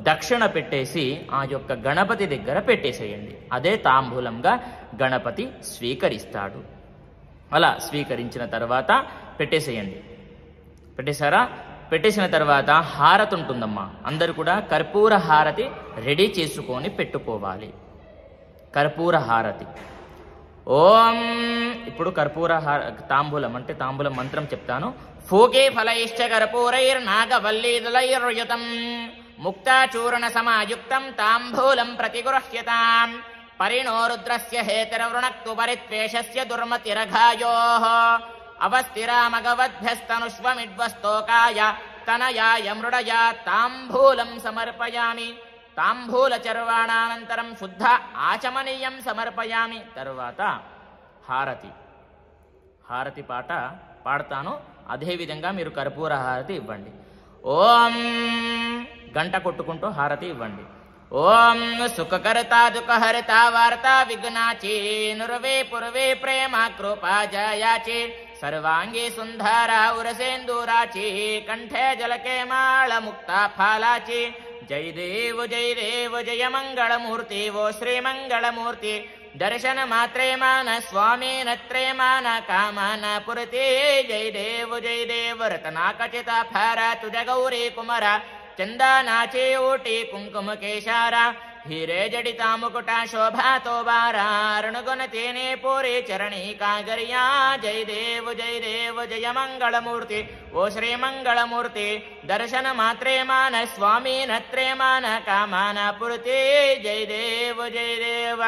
దక్షిణ పెట్టేసి ఆ యొక్క గణపతి దగ్గర పెట్టేసేయండి. అదే తాంబూలంగా గణపతి స్వీకరిస్తాడు. అలా స్వీకరించిన తర్వాత పెట్టేసేయండి. పెట్టేశారా? పెట్టేసిన తర్వాత హారతి ఉంటుందమ్మా. అందరు కూడా కర్పూర హారతి రెడీ చేసుకొని పెట్టుకోవాలి. కర్పూర హారతి. ఓం ఇప్పుడు కర్పూర తాంబూలం అంటే తాంబూలం మంత్రం చెప్తాను. ఫూకే ఫలైశ్చ కర్పూరైర్నాగవల్లీదలైర్యుతం ముక్తాచూర్ణ సమాయుక్తం తాంబూలం ప్రతిగృహ్యతాం పరిణో రుద్రస్య హేతిర్వృణక్తు పరిత్వేషస్య దుర్మతిరఘాయోః అవస్థిరామగవద్భ్యస్తనుష్వమిడ్వస్తోకాయ తనయాయ మృడయ తాంబూలం సమర్పయామి. తాంబూల చర్వాణానంతరం శుద్ధ ఆచమనీయం సమర్పయామి. తరువాత హారతి పాట పాడతాను. అదేవిధంగా మీరు కర్పూర హారతి ఇవ్వండి. ఓం గంట కొట్టుకుంటూ హారతి ఇవ్వండి. ఓం సుఖకర్త దుఃఖహర్త వార్త విఘ్నాచి నుర్వే పుర్వే ప్రేమ కృపా జయాచి సర్వాంగీ సుందర ఉరసేందూరాచి కంఠే జలకే మాళ ముక్త ఫాలాచి జయ దేవ జయ మంగళమూర్తి ఓ శ్రీమంగళమూర్తి దర్శన మాత్రే మాన స్వామి నత్రే మాన కామన పురతే జయ దేవ రతనాకచిత ఫార తుజ గౌరీ కుమర చందనాచే ఓటి కుంకుమ కేశార హీరే జడితా ముకుట శోభాతో బారారుణగుణ తేనే పూరి చరణీ కాగర్యా జయ దేవ జయ మంగళమూర్తి ఓ శ్రీమంగళమూర్తి దర్శన మాత్రే మాన స్వామి నత్రే మాన కామన పురతే జయ దేవ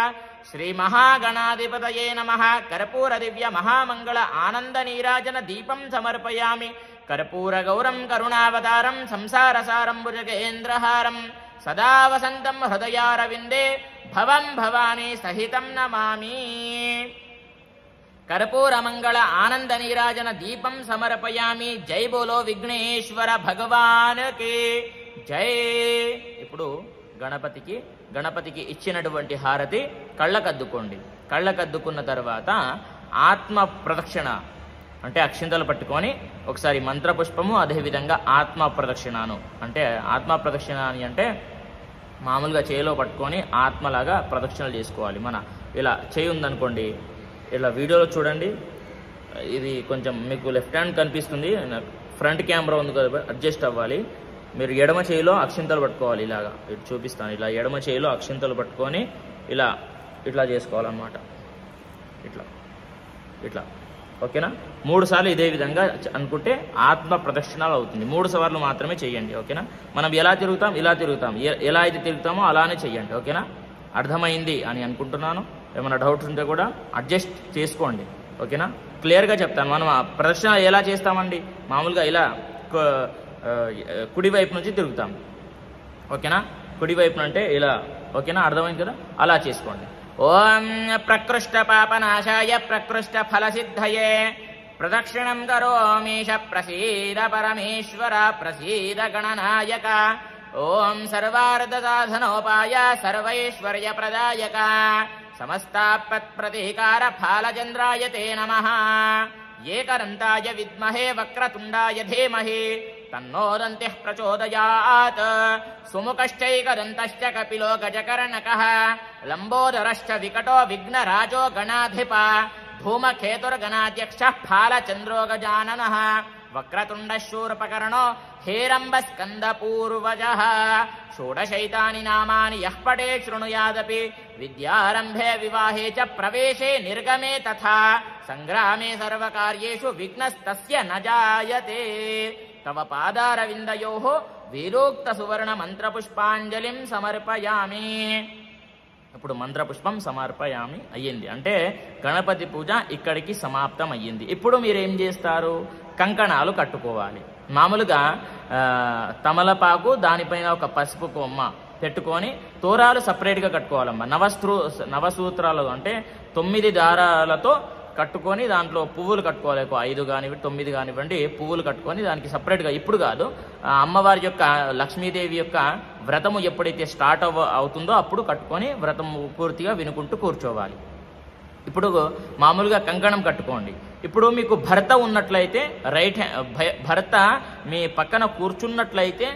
శ్రీ మహాగణాధిపతయే నమః. కర్పూర దివ్య మహామంగళ ఆనంద నీరాజన దీపం సమర్పయామి. కర్పూర గౌరం కరుణావతారం సంసారసారం భుజగేంద్రహారం సదా వసంతం హృదయారవిందే భవం భవానీ సహితం నమామి. కర్పూర మంగళ ఆనంద నీరాజన దీపం సమర్పయామి. జై బోలో విఘ్నేశ్వర భగవానికి జై. ఇప్పుడు గణపతికి ఇచ్చినటువంటి హారతి కళ్ళకద్దుకోండి. కళ్ళకద్దుకున్న తర్వాత ఆత్మ ప్రదక్షిణ అంటే అక్షింతలు పట్టుకొని ఒకసారి మంత్రపుష్పము అదేవిధంగా ఆత్మ ప్రదక్షిణను అంటే ఆత్మ ప్రదక్షిణ అని అంటే మామూలుగా చేయిలో పట్టుకొని ఆత్మలాగా ప్రదక్షిణలు చేసుకోవాలి. మన ఇలా చేయి ఉందనుకోండి, ఇలా వీడియోలో చూడండి, ఇది కొంచెం మీకు లెఫ్ట్ హ్యాండ్ కనిపిస్తుంది, ఫ్రంట్ కెమెరా ఉంది కదా అడ్జస్ట్ అవ్వాలి. మీరు ఎడమ చేయిలో అక్షింతలు పట్టుకోవాలి. ఇలాగా ఇటు చూపిస్తాను. ఇలా ఎడమ చేయిలో అక్షింతలు పట్టుకొని ఇట్లా చేసుకోవాలన్నమాట. ఇట్లా ఓకేనా. 3 సార్లు ఇదే విధంగా అనుకుంటే ఆత్మ ప్రదక్షిణాలు అవుతుంది. 3 సార్లు మాత్రమే చెయ్యండి. ఓకేనా. మనం ఎలా తిరుగుతాం ఎలా అయితే తిరుగుతామో అలానే చెయ్యండి. ఓకేనా. అర్థమైంది అని అనుకుంటున్నాను. ఏమైనా డౌట్స్ ఉంటే కూడా అడ్జస్ట్ చేసుకోండి. ఓకేనా. క్లియర్గా చెప్తాను. మనం ప్రదక్షిణ ఎలా చేస్తామండి, మామూలుగా ఇలా కుడివైపు నుంచి తిరుగుతాం. ఓకేనా. కుడివైపు అంటే ఇలా. ఓకేనా. అర్థమైంది కదా. అలా చేసుకోండి. ఓం ప్రకృష్ట పాపనాశాయ ప్రకృష్ట ఫలసిద్ధయే ప్రదక్షిణం కరోమీశ ప్రసీద పరమేశ్వర ప్రసీద గణనాయక. ఓం సర్వార్థసాధనోపాయ సర్వైశ్వర్య ప్రదాయక సమస్తాపత్ప్రతీకార ఫాలచంద్రాయ తే నమః. ఏకదంతాయ విద్మహే వక్రతుండాయ ధీమహి తన్నో దంతిః ప్రచోదయాత్. సుముఖశ్చైకదంతశ్చ కపిలో గజకర్ణకః లంబోదరశ్చ వికటో విఘ్నరాజో గణాధిప ధూమకేతుర్గణాధ్యక్షః ఫాలచంద్రో గజాననః వక్రతుండశూర్పకర్ణో హేరంబస్కందపూర్వజः. షోడశైతాని నామాని యః పఠే శృణుయాదపి విద్యారంభే వివాహే చ ప్రవేశే నిర్గమే తథా సంగ్రామే సర్వకార్యేషు విఘ్నస్తస్య న జాయతే. తవ పాదారవిందయోః వీరోక్త సువర్ణ మంత్రపుష్పాంజలిం సమర్పయామి. ఇప్పుడు మంత్రపుష్పం సమర్పయామి అయ్యింది. అంటే గణపతి పూజ ఇక్కడికి సమాప్తం అయ్యింది. ఇప్పుడు మీరేం చేస్తారు, కంకణాలు కట్టుకోవాలి. మామూలుగా తమలపాకు దానిపైన ఒక పసుపు కొమ్మ పెట్టుకొని తోరాలు సపరేట్గా కట్టుకోవాలమ్మా. నవసూత్రాలు అంటే 9 దారాలతో కట్టుకొని దాంట్లో పువ్వులు కట్టుకోవాలి. 5 కానివ్వండి 9 కానివ్వండి పువ్వులు కట్టుకొని దానికి సపరేట్గా. ఇప్పుడు కాదు, అమ్మవారి యొక్క లక్ష్మీదేవి యొక్క వ్రతము ఎప్పుడైతే స్టార్ట్ అవుతుందో అప్పుడు కట్టుకొని వ్రతం పూర్తిగా వినుకుంటూ కూర్చోవాలి. ఇప్పుడు మామూలుగా కంకణం కట్టుకోండి. ఇప్పుడు మీకు భర్త ఉన్నట్లయితే భర్త మీ పక్కన కూర్చున్నట్లయితే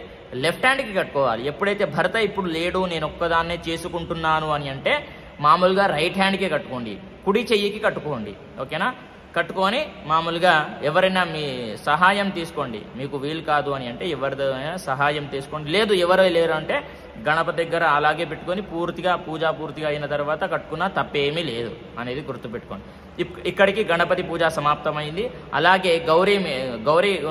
లెఫ్ట్ హ్యాండ్కి కట్టుకోవాలి. ఎప్పుడైతే భర్త ఇప్పుడు లేడు నేను ఒక్కదాన్నే చేసుకుంటున్నాను అని అంటే మామూలుగా రైట్ హ్యాండ్కే కట్టుకోండి, కుడి చెయ్యికి కట్టుకోండి. ఓకేనా. కట్టుకొని మామూలుగా ఎవరైనా మీ సహాయం తీసుకోండి. మీకు వీలు కాదు అని అంటే ఎవరిదైనా సహాయం తీసుకోండి. లేదు ఎవరో లేరు అంటే గణపతి దగ్గర అలాగే పెట్టుకొని పూజ పూర్తిగా అయిన తర్వాత కట్టుకున్నా తప్పేమీ లేదు అనేది గుర్తుపెట్టుకోండి. ఇక్కడికి గణపతి పూజ సమాప్తమైంది. అలాగే గౌరీ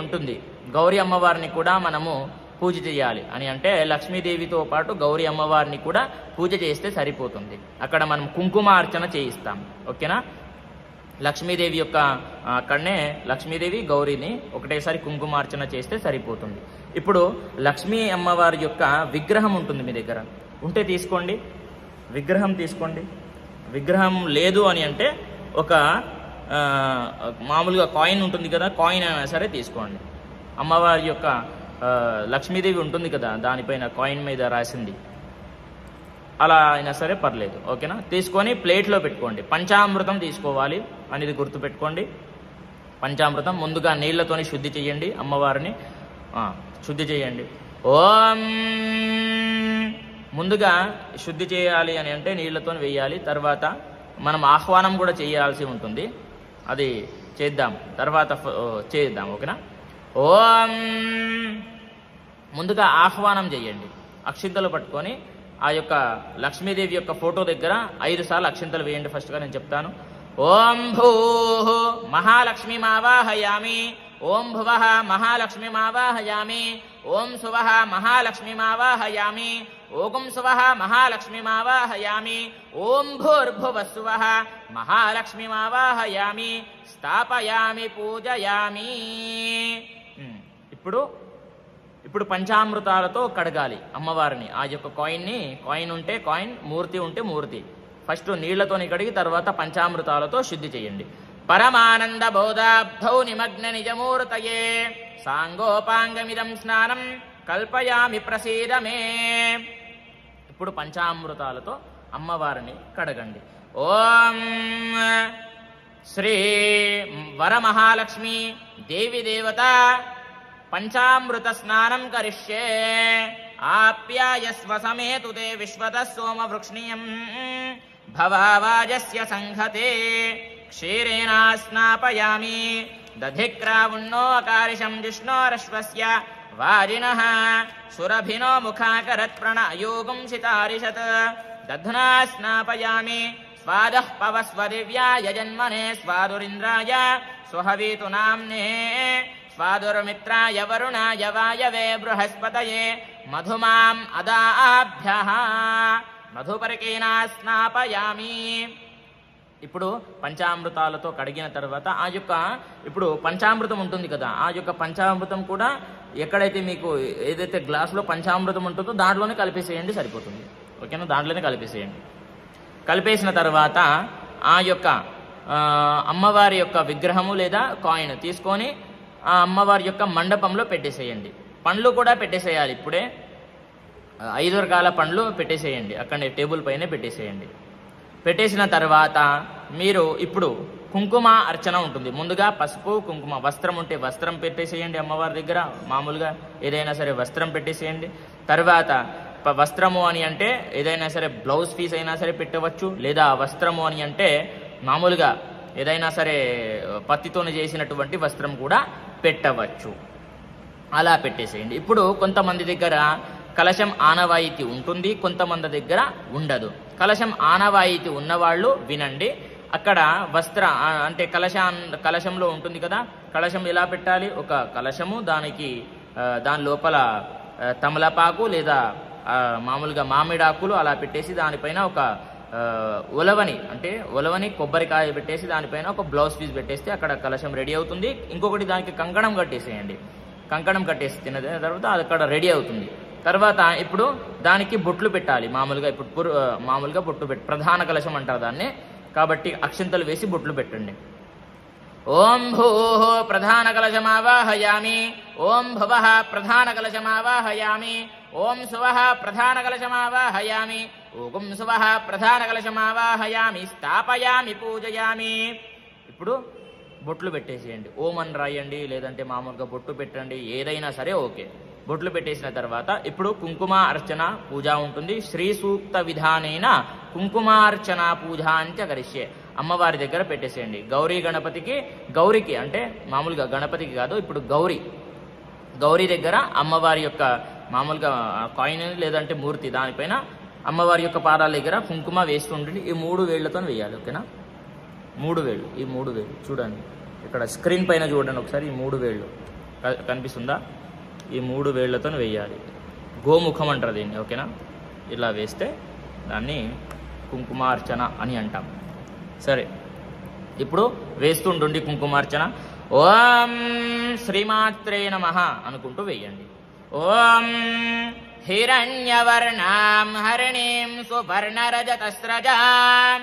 ఉంటుంది. గౌరీ అమ్మవారిని కూడా మనము పూజ చేయాలి అని అంటే లక్ష్మీదేవితో పాటు గౌరీ అమ్మవారిని కూడా పూజ చేస్తే సరిపోతుంది. అక్కడ మనం కుంకుమార్చన చేయిస్తాం. ఓకేనా? లక్ష్మీదేవి యొక్క అక్కడనే లక్ష్మీదేవి గౌరీని ఒకటేసారి కుంకుమార్చన చేస్తే సరిపోతుంది. ఇప్పుడు లక్ష్మీ అమ్మవారి యొక్క విగ్రహం ఉంటుంది మీ దగ్గర, ఉంటే తీసుకోండి, విగ్రహం తీసుకోండి. విగ్రహం లేదు అని అంటే ఒక మామూలుగా కాయిన్ ఉంటుంది కదా, కాయిన్ అయినా సరే తీసుకోండి. అమ్మవారి యొక్క లక్ష్మీదేవి ఉంటుంది కదా, దానిపైన కాయిన్ మీద రాసింది, అలా అయినా సరే పర్లేదు. ఓకేనా? తీసుకొని ప్లేట్లో పెట్టుకోండి. పంచామృతం తీసుకోవాలి అనేది గుర్తుపెట్టుకోండి. పంచామృతం ముందుగా నీళ్లతోని శుద్ధి చేయండి, అమ్మవారిని శుద్ధి చేయండి. ఓం ముందుగా శుద్ధి చేయాలి అని అంటే నీళ్లతో వేయాలి. తర్వాత మనం ఆహ్వానం కూడా చేయాల్సి ఉంటుంది, అది చేద్దాం, తర్వాత చేద్దాం. ఓకేనా? ఓం ముందుగా ఆహ్వానం చేయండి. అక్షింతలు పట్టుకొని ఆ యొక్క లక్ష్మీదేవి యొక్క ఫోటో దగ్గర 5 సార్లు అక్షింతలు వేయండి. ఫస్ట్గా నేను చెప్తాను. ఓం భూ మహాలక్ష్మీమావాహయామి, ఓం భువః మహాలక్ష్మీమావాహయామి, ఓం సువః మహాలక్ష్మీమావాహయామి, ఓం సువః మహాలక్ష్మీమావాహయామి, ఓం భూర్భువస్సువః మహాలక్ష్మీమావాహయామి, స్థాపయామి పూజయామి. ఇప్పుడు పంచామృతాలతో కడగాలి అమ్మవారిని. ఆ యొక్క కాయిన్ ఉంటే కాయిన్, మూర్తి ఉంటే మూర్తి. ఫస్ట్ నీళ్లతోని కడిగి తర్వాత పంచామృతాలతో శుద్ధి చేయండి. పరమానంద బోధాబ్ధౌ నిమగ్న నిజమూర్తయే సాంగోపాంగమిదం స్నానం కల్పయామి ప్రసీదమే. ఇప్పుడు పంచామృతాలతో అమ్మవారిని కడగండి. ఓం శ్రీ వరమహాలక్ష్మి దేవి దేవత పంచామృత స్నానం కరిష్యే ఆప్యాయస్వ సమేతుతే విశ్వతః సోమ వృక్ష్ణీయం భవావాజస్య సంఘతే క్షీరేణ స్నాపయామి దధిక్రావున్నో అకారిషం జిష్ణోరశ్వస్య వారిణః సురభినో ముఖాకరత్ ప్రణయోగం శితారిషత్ దధ్నా స్నాపయామి స్వాదః పవస్వదివ్యాయ జన్మనే స్వాదురింద్రాయ స్వహవీతు నామ్నే స్వాదుర్మిత్రాయ వరుణాయ వాయవే బృహస్పతయే మధుమాం అదాభ్యః మధుపరికేనా స్నాపయామి. ఇప్పుడు పంచామృతాలతో కడిగిన తర్వాత ఆ యొక్క ఇప్పుడు పంచామృతం ఉంటుంది కదా, ఆ యొక్క పంచామృతం కూడా ఎక్కడైతే మీకు ఏదైతే గ్లాసులో పంచామృతం ఉంటుందో దాంట్లోనే కలిపేసేయండి, సరిపోతుంది. ఓకేనా? దాంట్లోనే కలిపేసేయండి. కలిపేసిన తర్వాత ఆ యొక్క అమ్మవారి యొక్క విగ్రహము లేదా కాయిన్ తీసుకొని ఆ అమ్మవారి యొక్క మండపంలో పెట్టేసేయండి. పండ్లు కూడా పెట్టేసేయాలి. ఇప్పుడే 5 రకాల పండ్లు పెట్టేసేయండి, అక్కడనే టేబుల్ పైనే పెట్టేసేయండి. పెట్టేసిన తర్వాత మీరు ఇప్పుడు కుంకుమ అర్చన ఉంటుంది. ముందుగా పసుపు కుంకుమ, వస్త్రం ఉంటే వస్త్రం పెట్టేసేయండి అమ్మవారి దగ్గర, మామూలుగా ఏదైనా సరే వస్త్రం పెట్టేసేయండి. తర్వాత వస్త్రము అని అంటే ఏదైనా సరే బ్లౌజ్ పీస్ అయినా సరే పెట్టవచ్చు, లేదా వస్త్రము అని అంటే మామూలుగా ఏదైనా సరే పత్తితోనే చేసినటువంటి వస్త్రం కూడా పెట్టవచ్చు. అలా పెట్టేసేయండి. ఇప్పుడు కొంతమంది దగ్గర కలశం ఆనవాయితీ ఉంటుంది, కొంతమంది దగ్గర ఉండదు. కలశం ఆనవాయితీ ఉన్నవాళ్ళు వినండి. అక్కడ అంటే కలశంలో ఉంటుంది కదా, కలశం ఎలా పెట్టాలి? ఒక కలశము, దాని లోపల తమలపాకు లేదా మామూలుగా మామిడాకులు అలా పెట్టేసి దానిపైన ఒక ఉలవని కొబ్బరికాయ పెట్టేసి దానిపైన ఒక బ్లౌజ్ పీస్ పెట్టేస్తే అక్కడ కలశం రెడీ అవుతుంది. ఇంకొకటి దానికి కంకణం కట్టేసేయండి. కంకణం కట్టేసి తిన్న తర్వాత అది అక్కడ రెడీ అవుతుంది. తర్వాత ఇప్పుడు దానికి బొట్లు పెట్టాలి. మామూలుగా బొట్టు ప్రధాన కలశం అంటారు దాన్ని, కాబట్టి అక్షంతలు వేసి బొట్లు పెట్టండి. ఓం భూః ప్రధాన కలశమావాహయామి, ఓం భువః ప్రధాన కలశమావాహయామి, ఓం సువః ప్రధాన కలశమావాహయామి, ఓం సువః ప్రధాన కలశమావాహయామి, స్థాపయామి పూజయామి. ఇప్పుడు బొట్లు పెట్టేసేయండి. ఓం అని రాయండి, లేదంటే మామూలుగా బొట్టు పెట్టండి, ఏదైనా సరే ఓకే. బొట్లు పెట్టేసిన తర్వాత ఇప్పుడు కుంకుమ అర్చన పూజ ఉంటుంది. శ్రీ సూక్త విధానైన కుంకుమార్చన పూజ అంచ కరిష్యే. అమ్మవారి దగ్గర పెట్టేసేయండి. గౌరికి అంటే మామూలుగా గణపతికి కాదు, ఇప్పుడు గౌరీ దగ్గర అమ్మవారి యొక్క మామూలుగా కాయిన్ లేదంటే మూర్తి దానిపైన అమ్మవారి యొక్క పాదాల దగ్గర కుంకుమ వేస్తుండండి. ఈ 3 వేళ్లతో వేయాలి. ఓకేనా? 3 వేళ్ళు, ఈ 3 వేళ్ళు చూడండి, ఇక్కడ స్క్రీన్ పైన చూడండి ఒకసారి. ఈ 3 వేళ్ళు కనిపిస్తుందా? ఈ 3 వేళ్లతో వేయాలి. గోముఖం అంటారు దీన్ని, ఓకేనా. ఇలా వేస్తే దాన్ని కుంకుమార్చన అని అంటాం. సరే, ఇప్పుడు వేస్తుంటుండి కుంకుమార్చన. ఓం శ్రీమాత్రే నమః అనుకుంటూ వేయండి. ఓం హిరణ్యవర్ణాం హరిణీం సువర్ణరజతస్రజాం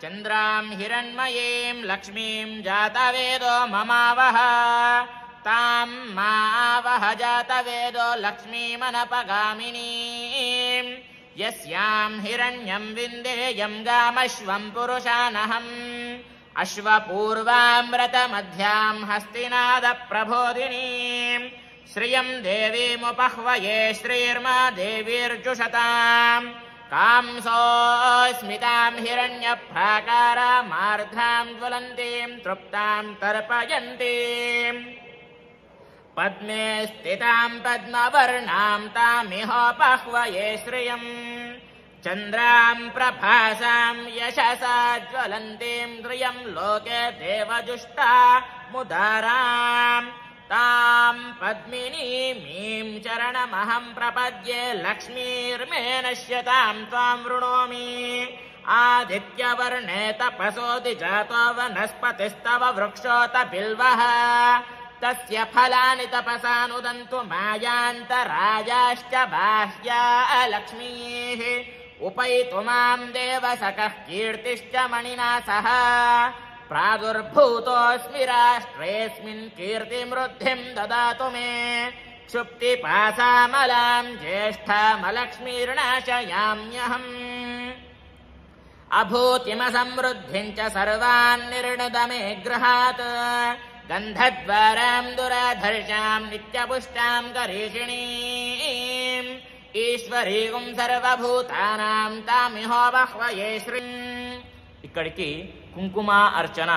చంద్రాం హిరణ్మయీం లక్ష్మీం జాతవేదో మమావహ తాం మావహ జాతవేదో లక్ష్మీమనపగామినీం యస్యాం హిరణ్యం విందేయం గామశ్వం పురుషానహం అశ్వపూర్వామృతమధ్యాం హస్తినాద ప్రబోధినీం శ్రియం దేవీముపహ్వయే శ్రీర్మా దేవీర్జుషతాం కాంసోస్మితాం హిరణ్యప్రాకారామార్ద్రాం జ్వలంతీం తృప్తాం తర్పయంతీం పద్మే స్థితాం పద్మవర్ణాం తామిహోపహ్వయే శ్రియం చంద్రాం ప్రభాసాం యశసా జ్వలంతీం శ్రియం లోకే దేవజుష్టా ముదారాం తాం పద్మినీమీం చరణమహం ప్రపద్యే లక్ష్మీర్మే నశ్యతాం త్వాం వృణోమి ఆదిత్యవర్ణే తపసోది జాతో వనస్పతిస్తవ వృక్షోత బిల్వః తస్య ఫలాని తపసానుదంతు మాయాంతరాజాశ్చ బాహ్యా లక్ష్మీః ఉపైతు మాం దేవసకః కీర్తిశ్చ మణినా సహ ప్రాదుర్భూతోస్మి రాష్ట్రేస్మిన్ కీర్తిమృద్ధిం దదాతు మే క్షుప్తిపాసామలాం జ్యేష్ఠామలక్ష్మీర్నాశయామ్యహం అభూతిమసమృద్ధిం చ సర్వాన్ నిర్ణుదమే గృహాత్ గంధద్వారాం దురాధర్షాం నిత్యపుష్టాం కరీషిణీం ఈశ్వరీం సర్వభూతానాం తామిహోపహ్వయే శ్రీం. ఇక్కడికి కుంకుమ అర్చన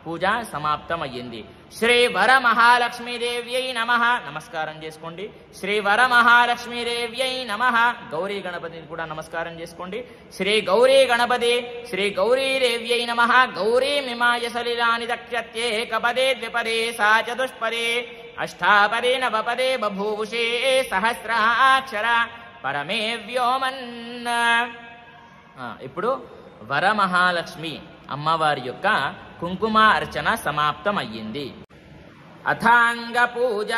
పూజ సమాప్తమయ్యింది. శ్రీ వరమహాలక్ష్మీదేవ్యై నమః నమస్కారం చేసుకోండి. శ్రీ వరమహాలక్ష్మీదేవ్యై నమః. గౌరీ గణపతిని కూడా నమస్కారం చేసుకోండి. శ్రీ గౌరీ గణపతి శ్రీ గౌరీదేవ్యై నమః. గౌరీ మిమాయ సలిలాని దక్ష్యత్యేకపదే ద్విపదే సా చతుష్పదే అష్టాపదే నవపదే బభూవుషే సహస్రాక్షర పరమే వ్యోమన్. ఇప్పుడు వరమహాలక్ష్మి అమ్మవారి యొక్క కుంకుమ అర్చన సమాప్తమయ్యింది. అథాంగ పూజ.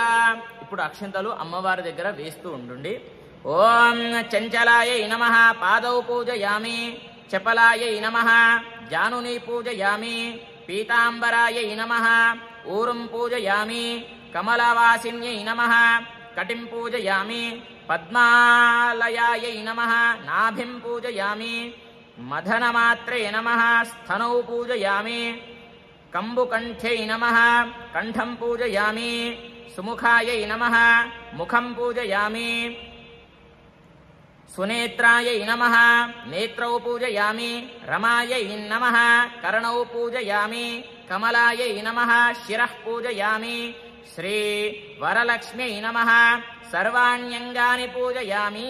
ఇప్పుడు అక్షంతలు అమ్మవారి దగ్గర వేస్తూ ఉండండి. ఓం చంచలాయై నమః పాదౌ పూజయామి, చపలాయై నమః జానుని పూజయామి, పీతాంబరాయై నమః ఊరుం పూజయామి, కమలవాసిన్యై నమః కటిం పూజయామి, పద్మాలయాయై నమః నాభిం పూజయామి, మదనమాత్రే నమః స్థనౌ పూజయామి, కంబుకంఠ్యై నమః కంఠం పూజయామి, సుముఖాయై నమః ముఖం పూజయామి, సునేత్రాయై నమః నేత్రౌ పూజయామి, రమాయై నమః కర్ణౌ పూజయామి, కమలాయై నమః శిరః పూజయామి, శ్రీ వరలక్ష్మ్యై నమః సర్వాణ్యంగాని పూజయామి.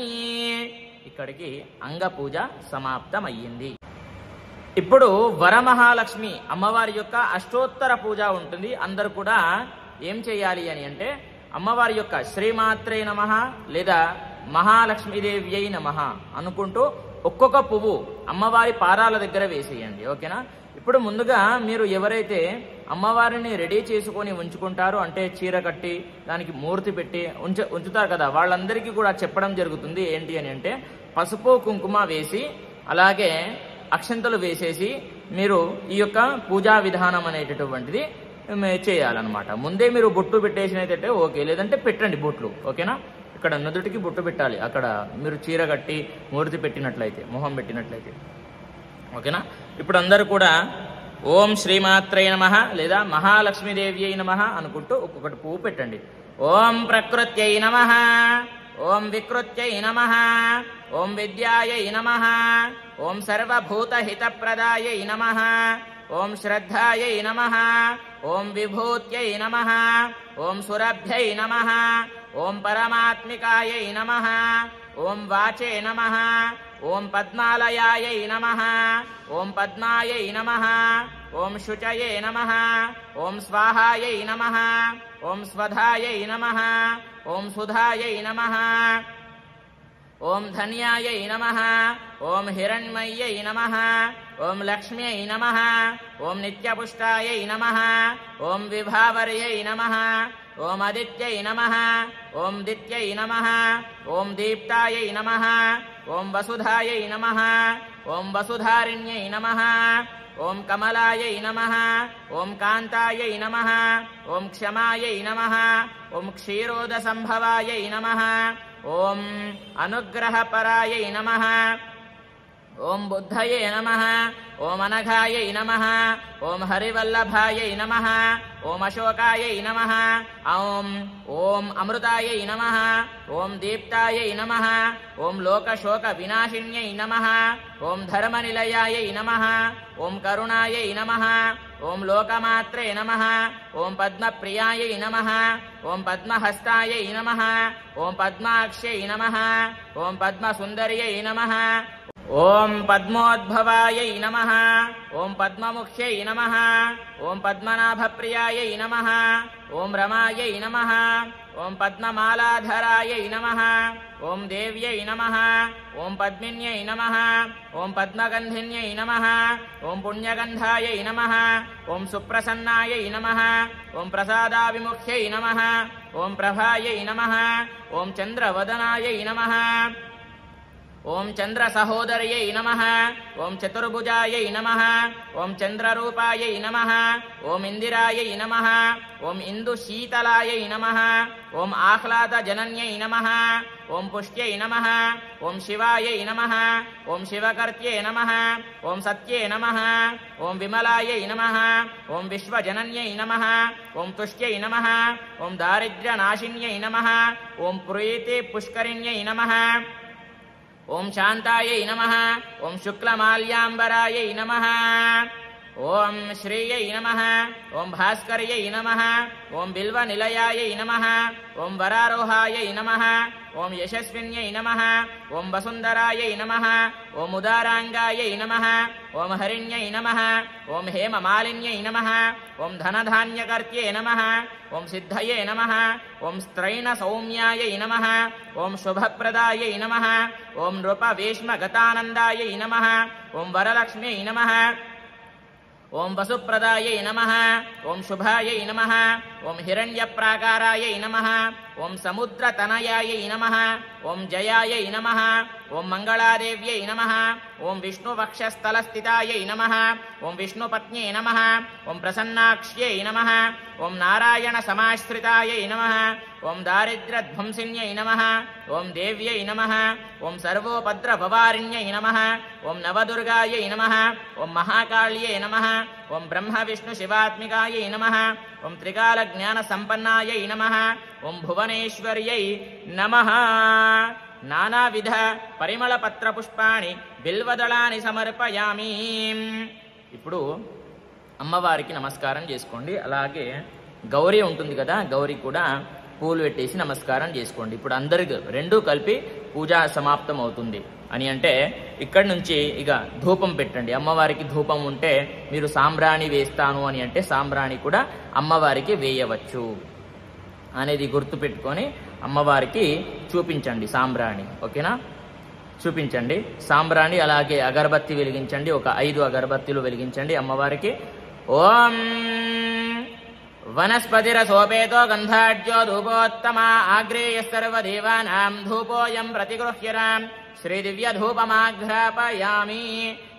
ఇక్కడికి అంగ పూజ సమాప్తమయ్యింది. ఇప్పుడు వరమహాలక్ష్మి అమ్మవారి యొక్క అష్టోత్తర పూజ ఉంటుంది. అందరూ కూడా ఏం చేయాలి అని అంటే అమ్మవారి యొక్క శ్రీమాత్రే నమః లేదా మహాలక్ష్మీదేవ్యై నమః అనుకుంటూ ఒక్కొక్క పువ్వు అమ్మవారి పాదాల దగ్గర వేసేయండి, ఓకేనా. ఇప్పుడు ముందుగా మీరు ఎవరైతే అమ్మవారిని రెడీ చేసుకొని ఉంచుకుంటారో అంటే చీర కట్టి దానికి మూర్తి పెట్టి ఉంచుతారు కదా, వాళ్ళందరికీ కూడా చెప్పడం జరుగుతుంది ఏంటి అని అంటే పసుపు కుంకుమ వేసి అలాగే అక్షంతలు వేసేసి మీరు ఈ యొక్క పూజా విధానం అనేటటువంటిది చేయాలన్నమాట. ముందే మీరు బొట్టు పెట్టేసినైతే ఓకే, లేదంటే పెట్టండి బొట్లు, ఓకేనా. ఇక్కడ నుదుటికి బొట్టు పెట్టాలి, అక్కడ మీరు చీర కట్టి మూర్తి పెట్టినట్లయితే మొహం పెట్టినట్లయితే, ఓకేనా. ఇప్పుడు అందరూ కూడా ఓం శ్రీమాత్రే నమః లేదా మహాలక్ష్మీదేవ్యై నమః అనుకుంటూ ఒక్కొక్కటి పువ్వు పెట్టండి. ఓం ప్రకృత్యై నమః, ఓం వికృత్యై నమః, ఓం విద్యాయై నమః, ఓం సర్వభూతహితప్రదాయై నమః, ఓం శ్రద్ధాయై నమః, ఓం విభూత్యై నమః, ఓం సురభ్యై నమః, ఓం పరమాత్మికాయై నమః, ఓం వాచే నమః, ఓం పద్మాలయాయై నమః, ఓం పద్మాయై నమః, ఓం శుచయే నమః, ఓం స్వాహాయై నమః, ఓం స్వధాయై నమః ఓం సుధాయై నమః ఓం ధన్యాయై నమః ఓం హిరణ్మయ్యై నమః ఓం లక్ష్మ్యై నమః ఓం నిత్యపుష్టాయై నమః ఓం విభావర్యై నమః ఓం ఆదిత్యై నమః ఓం దిత్యై నమః ఓం దీప్తాయై నమః ఓం వసుధాయై నమః ఓం వసుధారిణ్యై నమః ఓం కమలాయై నమః ఓం కాంతాయై నమః ఓం క్షమాయై నమః ఓం క్షీరోదసంభవాయై నమః ఓం అనుగ్రహపరాయై నమః ఓం బుద్ధయే నమః ఓం అనఘాయై నమః ఓం హరివల్లభాయై నమః ఓం అశోకాయై నమః ఓం అమృతాయై నమః ఓం దీప్తాయై నమః ఓం లోకశోక వినాశిన్యై నమః ఓం ధర్మనిలయాయై నమః ఓం కరుణాయై నమః ఓం లోకమాత్రే నమః ఓం పద్మప్రియాయై నమః ఓం పద్మహస్తాయై నమః ఓం పద్మాక్షై నమః ఓం పద్మసుందర్యై నమః ఓం పద్మోద్భవాయై నమః ఓం పద్మముఖ్యై నమః ఓం పద్మనాభప్రియాయై నమః ఓం రమాయై నమః ఓం పద్మమాలాధరాయై నమః ఓం దేవ్యై నమః ఓం పద్మిన్యై నమః ఓం పద్మగంధిన్యై నమః ఓం పుణ్యగంధాయై నమః ఓం సుప్రసన్నాయై నమః ఓం ప్రసాదావిముఖ్యై నమః ఓం ప్రభాయై నమః ఓం చంద్రవదనాయై నమః ఓం చంద్ర సహోదర్యై నమః ఓం చతుర్భుజాయై నమః ఓం చంద్రరూపాయై నమః ఓం ఇందిరాయై నమః ఓం ఇందుశీతలాయై నమః ఓం ఆహ్లాదజనన్యై నమః ఓం పుష్ట్యై నమః ఓం శివాయై నమః ఓం శివకర్త్యై నమః ఓం సత్యే నమః ఓం విమలాయై నమః ఓం విశ్వజనన్యై నమః ఓం తుష్ట్యై నమః ఓం దారిద్ర్యనాశిన్యై నమః ఓం ప్రీతి పుష్కరిణ్యై నమః ఓం శాంతాయై నమః ఓం శుక్లమాల్యాంబరాయై నమః ఓం శ్రేయై నమః ఓం భాస్కర్యై నమః ఓం బిల్వనిలయాయై నమః ఓం వరారోహాయై నమః ఓం యశస్విన్యై నమః ఓం వసుందరాయై నమః ఓం ఉదారాంగాయై నమః ఓం హరిణ్యై నమః ఓం హేమమాలిన్యై నమః ఓం ధనధాన్యకర్త్యై నమః ఓం సిద్ధయే నమః ఓం స్త్రైణ సౌమ్యాయై నమః ఓం శుభప్రదాయై నమః ఓం నృపవేష్మగతానందాయై నమః ఓం వరలక్ష్మ్యై నమః ఓం వసుప్రదాయై నమః ఓం శుభాయై నమః ఓం హిరణ్యప్రాకారాయై నమః ఓం సముద్రతనయాయై నమః ఓం జయాయై నమః ఓం మంగళాదేవ్యై నమః ఓం విష్ణువక్షస్థలస్థితాయై నమః ఓం విష్ణుపత్న్యై నమః ఓం ప్రసన్నాక్ష్యై నమః ఓం నారాయణ సమాశ్రితాయై నమః ఓం దారిద్ర్యధ్వంసిన్యై నమః ఓం దేవ్యై నమః ఓం సర్వోపద్రవవారిణ్యై నమః ఓం నవదుర్గాయై నమః ఓం మహాకాళ్యై నమః ఓం బ్రహ్మ విష్ణు శివాత్మికాయై నమః ఓం త్రికాల జ్ఞాన సంపన్నాయై నమః ఓం భువనేశ్వర్యై నమః నానావిధ పరిమళ పత్ర పుష్పాణి బిల్వదళాని సమర్పయామి. ఇప్పుడు అమ్మవారికి నమస్కారం చేసుకోండి. అలాగే గౌరీ ఉంటుంది కదా, గౌరీ కూడా పూలు పెట్టేసి నమస్కారం చేసుకోండి. ఇప్పుడు అందరికి రెండూ కలిపి పూజ సమాప్తం అవుతుంది అని అంటే ఇక్కడి నుంచి ఇక ధూపం పెట్టండి. అమ్మవారికి ధూపం ఉంటే మీరు సాంబ్రాణి వేస్తాను అని అంటే సాంబ్రాణి కూడా అమ్మవారికి వేయవచ్చు అనేది గుర్తుపెట్టుకొని అమ్మవారికి చూపించండి సాంబ్రాణి. ఓకేనా, చూపించండి సాంబ్రాణి. అలాగే అగరబత్తి వెలిగించండి, ఒక 5 అగరబత్తిలు వెలిగించండి అమ్మవారికి. ఓం వనస్పతిరసోపేతో గంధాఢ్యో ధూపోత్తమా ఆగ్రేయ సర్వదేవానాం ధూపోయం ప్రతిగృహ్యరాం శ్రీదివ్యధూపమాఘ్రాపయామి.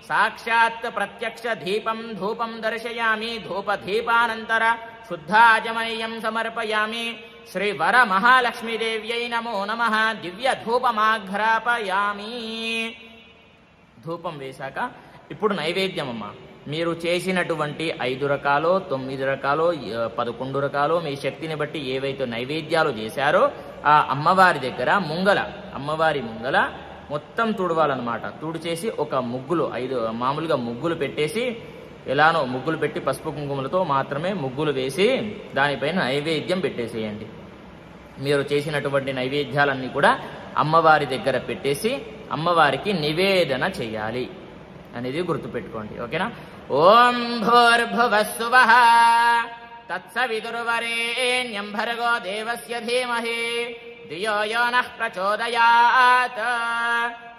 సాక్షాత్ ప్రత్యక్ష దీపం ధూపం దర్శయామి. ధూపదీపానంతర శుద్ధాజమనీయం సమర్పయామి. శ్రీ వర మహాలక్ష్మీదేవ్యై నమో నమః. దివ్య ధూపమాఘ్రాపయామి. ధూపం వేశాక ఇప్పుడు నైవేద్యం అమ్మ. మీరు చేసినటువంటి 5 రకాలో 9 రకాలో 11 రకాలో మీ శక్తిని బట్టి ఏవైతే నైవేద్యాలు చేశారో ఆ అమ్మవారి దగ్గర అమ్మవారి ముంగల మొత్తం తుడవాలన్నమాట. తుడిచేసి ఒక ముగ్గులు 5 మామూలుగా ముగ్గులు పెట్టేసి ఎలానో ముగ్గులు పెట్టి పసుపు కుంకుమలతో మాత్రమే ముగ్గులు వేసి దానిపైన నైవేద్యం పెట్టేసేయండి. మీరు చేసినటువంటి నైవేద్యాలన్నీ కూడా అమ్మవారి దగ్గర పెట్టేసి అమ్మవారికి నివేదన చేయాలి అనేది గుర్తుపెట్టుకోండి. ఓకేనా. ఓం భూర్భువః స్వః తత్సవితుర్వరేణ్యం భర్గో దేవస్య ధీమహి ధియో యో నః ప్రచోదయాత్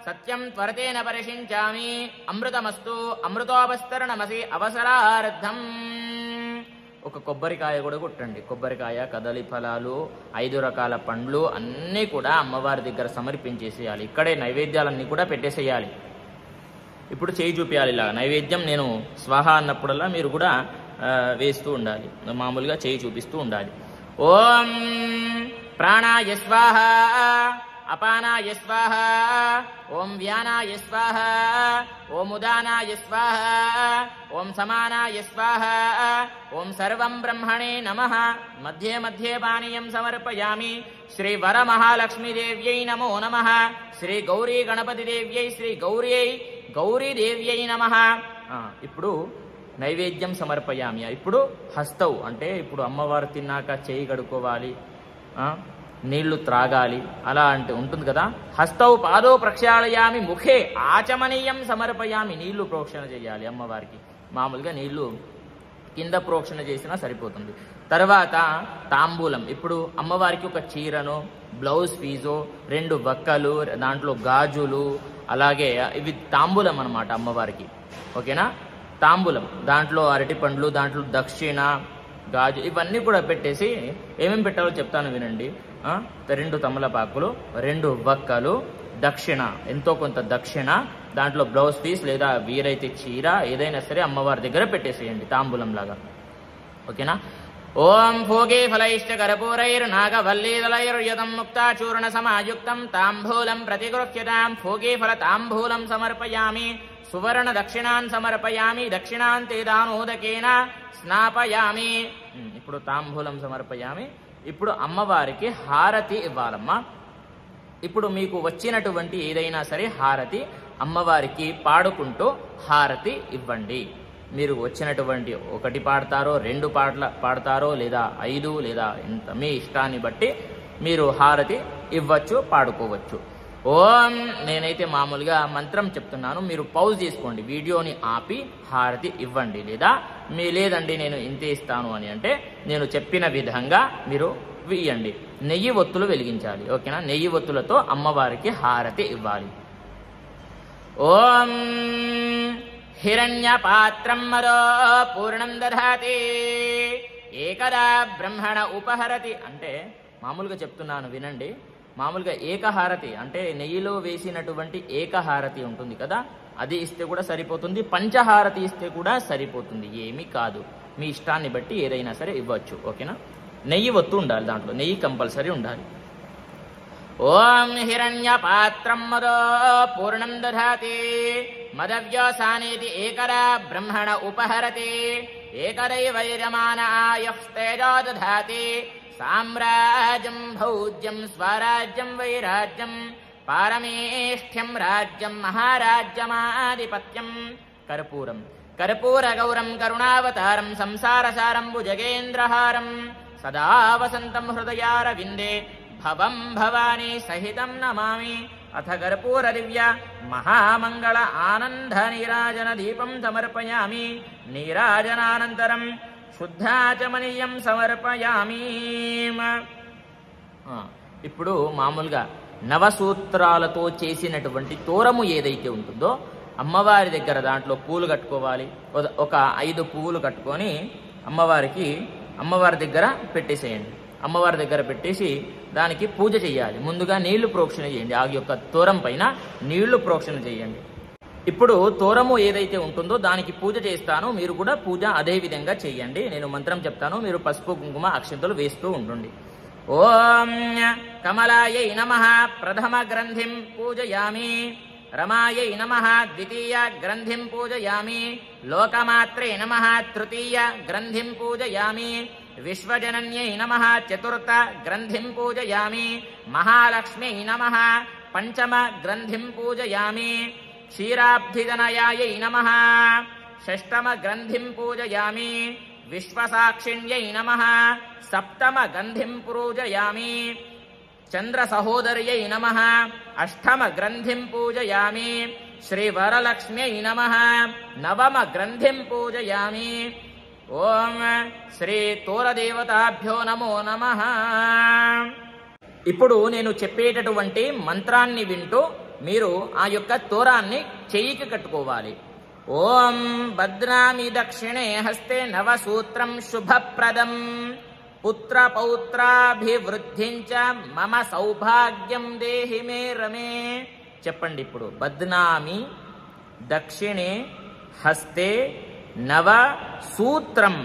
సత్యం త్వరతేన పరిషించామి అమృతమస్తు అమృతోపస్తరణమసి అవసరార్థం. ఒక కొబ్బరికాయ కూడా కొట్టండి. కొబ్బరికాయ, కదలి ఫలాలు, 5 రకాల పండ్లు అన్నీ కూడా అమ్మవారి దగ్గర సమర్పించేసేయాలి. ఇక్కడే నైవేద్యాలన్నీ కూడా పెట్టేసేయాలి. ఇప్పుడు చేయి చూపించాలి. ఇలా నైవేద్యం నేను స్వాహ అన్నప్పుడల్లా మీరు కూడా వేస్తూ ఉండాలి. మామూలుగా చేయి చూపిస్తూ ఉండాలి. ఓం ప్రాణాయ స్వాహ, అపానాయ స్వాహ, ఓం వ్యానాయ స్వాహ, ఓం ఉదానాయ స్వాహ, ఓం సమానాయ స్వాహ, ఓం సర్వం బ్రహ్మణే నమః. మధ్యే మధ్యే పానీయం సమర్పయామి. శ్రీ వరమహాలక్ష్మీదేవ్యై నమో నమః. శ్రీ గౌరీ గణపతిదేవ్యై శ్రీ గౌరీదేవ్యై నమః. ఇప్పుడు నైవేద్యం సమర్పయామి. ఇప్పుడు హస్తవు అంటే ఇప్పుడు అమ్మవారు తిన్నాక చేయి కడుక్కోవాలి, నీళ్లు త్రాగాలి, అలా అంటే ఉంటుంది కదా. హస్తౌ పాదో ప్రక్షాళయామి, ముఖే ఆచమనీయం సమర్పయామి. నీళ్లు ప్రోక్షణ చేయాలి అమ్మవారికి. మామూలుగా నీళ్లు కింద ప్రోక్షణ చేసినా సరిపోతుంది. తర్వాత తాంబూలం. ఇప్పుడు అమ్మవారికి ఒక చీరను, బ్లౌజ్ పీజో, 2 వక్కలు, దాంట్లో గాజులు, అలాగే ఇవి తాంబూలం అన్నమాట అమ్మవారికి. ఓకేనా? తాంబూలం దాంట్లో అరటి పండ్లు, దాంట్లో దక్షిణ, గాజు, ఇవన్నీ కూడా పెట్టేసి ఏమేమి పెట్టాలో చెప్తాను వినండి. 2 తమలపాకులు, 2 వక్కలు, దక్షిణ, ఎంతో కొంత దక్షిణ, దాంట్లో బ్లౌజ్ పీస్ లేదా వీరైతే చీర ఏదైనా సరే అమ్మవారి దగ్గర పెట్టేసేయండి తాంబూలం లాగా. ఓకేనా? ఓం భోగే ఫలైశ్చ కర్పూరైర్నాగవల్లీదలైర్యుతం ముక్తాచూర్ణ సమాయుక్తం తాంబూలం ప్రతిగృహ్యతాం. భోగే ఫల తాంబూలం సమర్పయామి. సువర్ణ దక్షిణాన్ సమర్పయామి. దక్షిణాంతే దానోదకేన స్నాపయామి. ఇప్పుడు తాంబూలం సమర్పయామి. ఇప్పుడు అమ్మవారికి హారతి ఇవ్వాలమ్మా. ఇప్పుడు మీకు వచ్చినటువంటి ఏదైనా సరే హారతి అమ్మవారికి పాడుకుంటూ హారతి ఇవ్వండి. మీరు వచ్చినటువంటి 1 పాడతారో, 2 పాడతారో, లేదా 5 లేదా ఇంత మీ ఇష్టాన్ని బట్టి మీరు హారతి ఇవ్వచ్చు, పాడుకోవచ్చు. ఓం నేనైతే మామూలుగా మంత్రం చెప్తున్నాను, మీరు పౌజ్ చేసుకోండి, వీడియోని ఆపి హారతి ఇవ్వండి. లేదండి నేను ఇంతే ఇస్తాను అని అంటే నేను చెప్పిన విధంగా మీరు ఇవ్వండి. నెయ్యి ఒత్తులు వెలిగించాలి. ఓకేనా? నెయ్యి ఒత్తులతో అమ్మవారికి హారతి ఇవ్వాలి. ఓం హిరణ్య పాత్రం మరో పూర్ణం దధాతి ఏకదా బ్రహ్మణ ఉపహరతి. అంటే మామూలుగా చెప్తున్నాను వినండి. మామూలుగా ఏకహారతి అంటే నెయ్యిలో వేసినటువంటి ఏకహారతి ఉంటుంది కదా, అది ఇస్తే కూడా సరిపోతుంది. పంచహారతి ఇస్తే కూడా సరిపోతుంది, ఏమీ కాదు. మీ ఇష్టాన్ని బట్టి ఏదైనా సరే ఇవ్వచ్చు. ఓకేనా? నెయ్యి ఒత్తు ఉండాలి, దాంట్లో నెయ్యి కంపల్సరీ ఉండాలి. ఓం హిరణ్య పాత్రం మదో పూర్ణం దధాతి మదవ్యోసానేతి ఏకదా బ్రహ్మణ ఉపహరతి ఏకదైవైర్యమాన ఆయుస్తేజో దధాతి సామ్రాజ్యం భౌజ్యం స్వరాజ్యం వైరాజ్యం పారమేష్ఠ్యం రాజ్యం మహారాజ్యమాధిపత్యం. కర్పూరం కర్పూరగౌరం కరుణావతారం సంసారసారం భుజగేంద్రహారం సదా వసంతం హృదయారవిందే భవం భవానీ సహితం నమామి. అథ కర్పూర దివ్య మహామంగళ ఆనంద నీరాజన దీపం సమర్పయామి. నీరాజనానంతరం శుద్ధాచమనీయం సమర్పయామి. ఇప్పుడు మామూలుగా నవసూత్రాలతో చేసినటువంటి తోరము ఏదైతే ఉంటుందో అమ్మవారి దగ్గర దాంట్లో పూలు కట్టుకోవాలి. ఒక 5 పువ్వులు కట్టుకొని అమ్మవారి దగ్గర పెట్టేసేయండి. అమ్మవారి దగ్గర పెట్టేసి దానికి పూజ చేయాలి. ముందుగా నీళ్లు ప్రోక్షణ చేయండి. ఆ యొక్క తోరం పైన నీళ్లు ప్రోక్షణ చేయండి. ఇప్పుడు తోరము ఏదైతే ఉంటుందో దానికి పూజ చేస్తాను, మీరు కూడా పూజ అదే విధంగా చేయండి. నేను మంత్రం చెప్తాను, మీరు పసుపు కుంకుమ అక్షంతలు వేస్తూ ఉండండి. ఓం కమలాయై నమః ప్రథమ గ్రంథిం పూజయామి. రమాయై నమః ద్వితీయ గ్రంథిం పూజయామి. లోకమాత్రే నమః తృతీయ గ్రంథిం పూజయామి. విశ్వజనన్యై నమః చతుర్థ గ్రంథిం పూజయామి. మహాలక్ష్మ్యై నమః పంచమ గ్రంథిం పూజయామి. క్షీరాబ్ధితనయాయై నమః షష్టమ గ్రంథిం పూజయామి. విశ్వసాక్షిణ్యై నమః సప్తమ గ్రంథిం పూజయామి. చంద్ర సహోదర్యై నమః అష్టమ గ్రంథిం పూజయామి. శ్రీ వరలక్ష్మ్యై నమః నవమ గ్రంథిం పూజయామి. ఓం శ్రీ తోరదేవతాభ్యో నమో నమః. ఇప్పుడు నేను చెప్పేటటువంటి మంత్రాన్ని వింటూ మీరు ఆ యొక్క తోరాన్ని చెయ్యికి కట్టుకోవాలి. ఓం భద్రామి దక్షిణే హస్తే నవసూత్రం శుభప్రదం పుత్ర పౌత్రాభివృద్ధించ మమ సౌభాగ్యం దేహి మే రమే. చెప్పండి ఇప్పుడు. భద్నామి దక్షిణే హస్తే నవ సూత్రం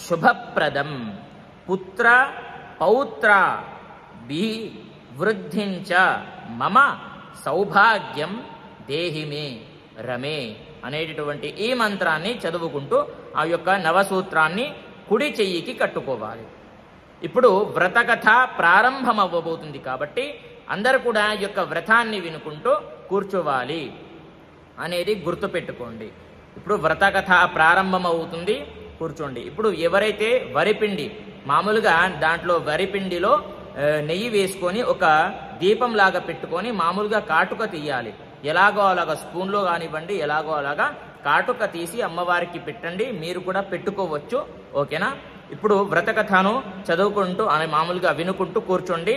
శుభప్రదం పుత్ర పౌత్ర వృద్ధించ మమ సౌభాగ్యం దేహిమే రమే అనేటటువంటి ఈ మంత్రాన్ని చదువుకుంటూ ఆ యొక్క నవసూత్రాన్ని కుడి చెయ్యికి కట్టుకోవాలి. ఇప్పుడు వ్రతకథ ప్రారంభమవ్వబోతుంది కాబట్టి అందరూ కూడా ఈ యొక్క వ్రతాన్ని వినుకుంటూ కూర్చోవాలి అనేది గుర్తుపెట్టుకోండి. ఇప్పుడు వ్రతకథ ప్రారంభమవుతుంది, కూర్చోండి. ఇప్పుడు ఎవరైతే వరిపిండి, మామూలుగా దాంట్లో వరిపిండిలో నెయ్యి వేసుకొని ఒక దీపంలాగా పెట్టుకొని మామూలుగా కాటుక తీయాలి. ఎలాగో అలాగా స్పూన్లో కానివ్వండి, ఎలాగో అలాగా కాటుక తీసి అమ్మవారికి పెట్టండి. మీరు కూడా పెట్టుకోవచ్చు. ఓకేనా? ఇప్పుడు వ్రతకథను చదువుకుంటూ అని మామూలుగా వినుకుంటూ కూర్చోండి.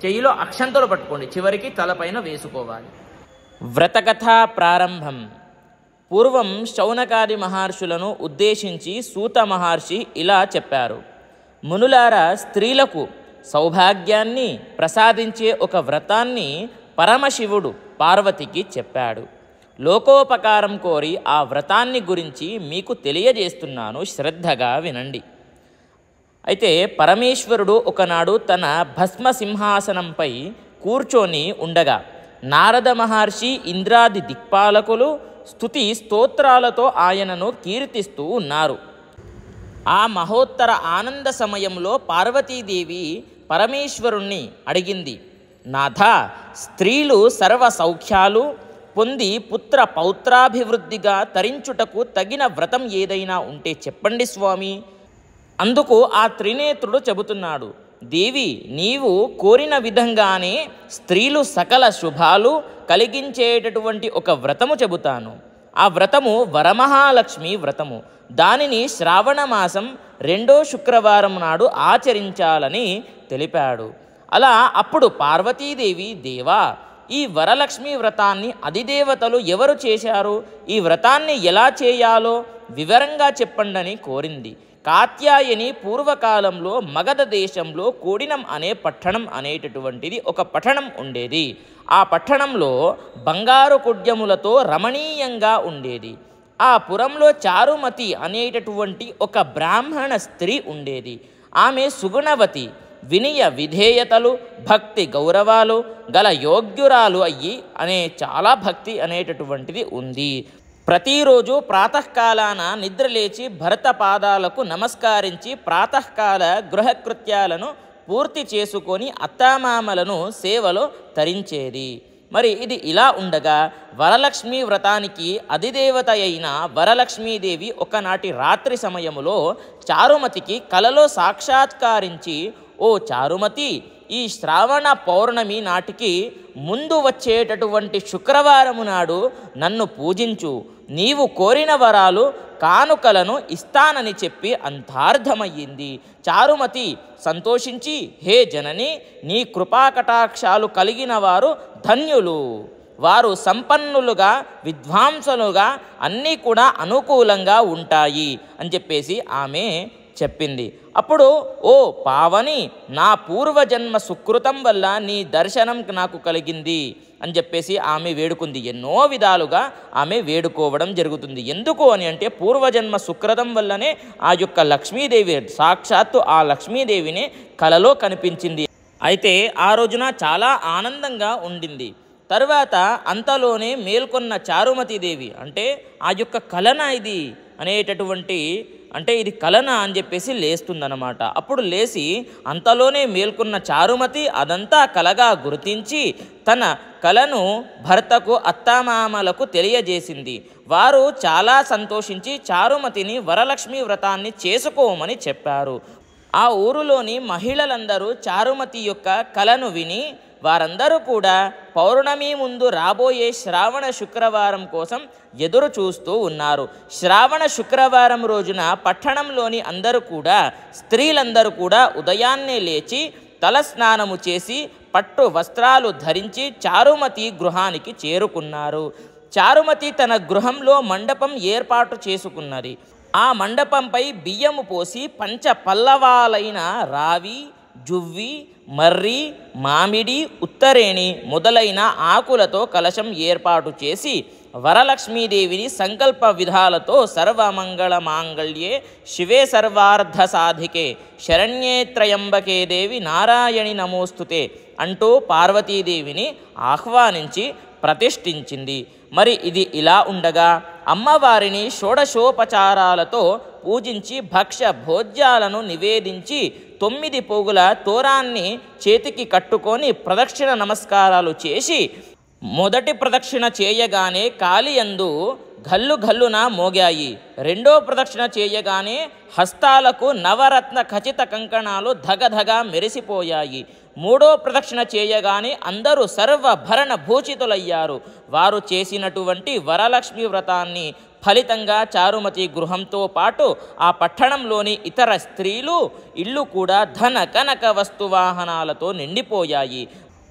చెయ్యిలో అక్షంతలు పట్టుకోండి, చివరికి తలపైన వేసుకోవాలి. వ్రతకథ ప్రారంభం. పూర్వం శౌనకాది మహర్షులను ఉద్దేశించి సూత మహర్షి ఇలా చెప్పారు. మునులారా, స్త్రీలకు సౌభాగ్యాన్ని ప్రసాదించే ఒక వ్రతాన్ని పరమశివుడు పార్వతికి చెప్పాడు. లోకోపకారం కోరి ఆ వ్రతాన్ని గురించి మీకు తెలియజేస్తున్నాను, శ్రద్ధగా వినండి. అయితే పరమేశ్వరుడు ఒకనాడు తన భస్మ సింహాసనంపై కూర్చొని ఉండగా నారద మహర్షి, ఇంద్రాది దిక్పాలకులు స్తుతి స్తోత్రాలతో ఆయనను కీర్తిస్తూ ఉన్నారు. ఆ మహోత్తర ఆనంద సమయంలో పార్వతీదేవి పరమేశ్వరుణ్ణి అడిగింది, నాథ, స్త్రీలు సర్వ సౌఖ్యాలు పొంది పుత్ర పౌత్రాభివృద్ధిగా తరించుటకు తగిన వ్రతం ఏదైనా ఉంటే చెప్పండి స్వామి. అందుకు ఆ త్రినేత్రుడు చెబుతున్నాడు, దేవి, నీవు కోరిన విధంగానే స్త్రీలు సకల శుభాలు కలిగించేటటువంటి ఒక వ్రతము చెబుతాను. ఆ వ్రతము వరమహాలక్ష్మి వ్రతము. దానిని శ్రావణ మాసం 2వ శుక్రవారం నాడు ఆచరించాలని తెలిపాడు. అలా అప్పుడు పార్వతీదేవి, దేవా, ఈ వరలక్ష్మి వ్రతాన్ని అధిదేవతలు ఎవరు చేశారు? ఈ వ్రతాన్ని ఎలా చేయాలో వివరంగా చెప్పండని కోరింది. కాత్యాయని పూర్వకాలంలో మగధ దేశంలో కోడినం అనే పట్టణం అనేటటువంటిది ఒక పట్టణం ఉండేది. ఆ పట్టణంలో బంగారు కుడ్యములతో రమణీయంగా ఉండేది. ఆ పురంలో చారుమతి అనేటటువంటి ఒక బ్రాహ్మణ స్త్రీ ఉండేది. ఆమె సుగుణవతి, వినయ విధేయతలు, భక్తి గౌరవాలు గల యోగ్యురాలు అయ్యి అనే చాలా భక్తి అనేటటువంటిది ఉంది. ప్రతిరోజు ప్రాతకాలాన నిద్రలేచి భరత పాదాలకు నమస్కరించి ప్రాతకాల గృహకృత్యాలను పూర్తి చేసుకొని అత్తామామలను సేవలో తరించేది. మరి ఇది ఇలా ఉండగా వరలక్ష్మి వ్రతానికి అధిదేవత అయిన వరలక్ష్మీదేవి ఒకనాటి రాత్రి సమయములో చారుమతికి కలలో సాక్షాత్కరించి, ఓ చారుమతి, ఈ శ్రావణ పౌర్ణమి నాటికి ముందు వచ్చేటటువంటి శుక్రవారము నాడు నన్ను పూజించు, నీవు కోరిన వరాలు కానుకలను ఇస్తానని చెప్పి అంతార్థమయ్యింది. చారుమతి సంతోషించి, హే జనని, నీ కృపాకటాక్షాలు కలిగిన వారు ధన్యులు, వారు సంపన్నులుగా విద్వాంసులుగా అన్నీ కూడా అనుకూలంగా ఉంటాయి అని చెప్పేసి ఆమె చెప్పింది. అప్పుడు, ఓ పావని, నా పూర్వజన్మ సుకృతం వల్ల నీ దర్శనం నాకు కలిగింది అని చెప్పేసి ఆమె వేడుకుంది. ఎన్నో విధాలుగా ఆమె వేడుకోవడం జరుగుతుంది. ఎందుకు అని అంటే పూర్వజన్మ సుకృతం వల్లనే ఆ యొక్క లక్ష్మీదేవి, సాక్షాత్తు ఆ లక్ష్మీదేవిని కలలో కనిపించింది. అయితే ఆ రోజున చాలా ఆనందంగా ఉండింది. తర్వాత అంతలోనే మేల్కొన్న చారుమతీదేవి, అంటే ఆ యొక్క కలన ఇది అనేటటువంటి, అంటే ఇది కలన అని చెప్పేసి లేస్తుందన్నమాట. అప్పుడు లేచి అంతలోనే మేల్కొన్న చారుమతి అదంతా కలగా గుర్తించి తన కలను భర్తకు అత్తామామలకు తెలియజేసింది. వారు చాలా సంతోషించి చారుమతిని వరలక్ష్మి వ్రతాన్ని చేసుకోమని చెప్పారు. ఆ ఊరులోని మహిళలందరూ చారుమతి యొక్క కలను విని వారందరూ కూడా పౌర్ణమి ముందు రాబోయే శ్రావణ శుక్రవారం కోసం ఎదురు చూస్తూ ఉన్నారు. శ్రావణ శుక్రవారం రోజున పట్టణంలోని అందరూ కూడా, స్త్రీలందరూ కూడా ఉదయాన్నే లేచి తలస్నానము చేసి పట్టు వస్త్రాలు ధరించి చారుమతి గృహానికి చేరుకున్నారు. చారుమతి తన గృహంలో మండపం ఏర్పాటు చేసుకున్నది. ఆ మండపంపై బియ్యము పోసి పంచ పల్లవాలైన రావి, జువ్వి, మర్రి, మామిడి, ఉత్తరేణి మొదలైన ఆకులతో కలశం ఏర్పాటు చేసి వరలక్ష్మీదేవిని సంకల్ప విధాలతో సర్వమంగళ మాంగళ్యే శివే సర్వార్థ సాధికే శరణ్యే త్రయంబకే దేవి నారాయణి నమోస్తుతే అంటూ పార్వతీదేవిని ఆహ్వానించి ప్రతిష్ఠించింది. మరి ఇది ఇలా ఉండగా అమ్మవారిని షోడశోపచారాలతో పూజించి భక్ష్య భోజ్యాలను నివేదించి 9 పోగుల తోరాన్ని చేతికి కట్టుకొని ప్రదక్షిణ నమస్కారాలు చేసి మొదటి ప్రదక్షిణ చేయగానే కాలియందు గల్లు గల్లున మోగాయి. రెండో ప్రదక్షిణ చేయగానే హస్తాలకు నవరత్న ఖచిత కంకణాలు ధగధగా మెరిసిపోయాయి. మూడో ప్రదక్షిణ చేయగానే అందరూ సర్వభరణ భూషితులయ్యారు. వారు చేసినటువంటి వరలక్ష్మి వ్రతాన్ని ఫలితంగా చారుమతి గృహంతో పాటు ఆ పట్టణంలోని ఇతర స్త్రీలు ఇళ్ళు కూడా ధన కనక వస్తువాహనాలతో నిండిపోయాయి.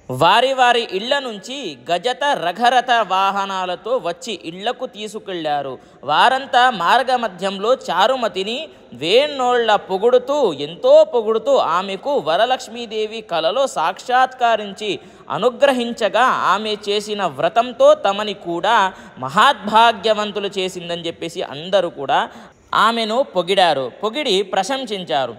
వారి వారి ఇళ్ల నుంచి గజత రఘరథ వాహనాలతో వచ్చి ఇళ్లకు తీసుకెళ్లారు. వారంతా మార్గమధ్యంలో చారుమతిని వేణోళ్ల ఎంతో పొగుడుతూ ఆమెకు వరలక్ష్మీదేవి కలలో సాక్షాత్కరించి అనుగ్రహించగా ఆమె చేసిన వ్రతంతో తమని కూడా మహాద్భాగ్యవంతులు చేసిందని చెప్పేసి అందరూ కూడా ఆమెను పొగిడి ప్రశంసించారు.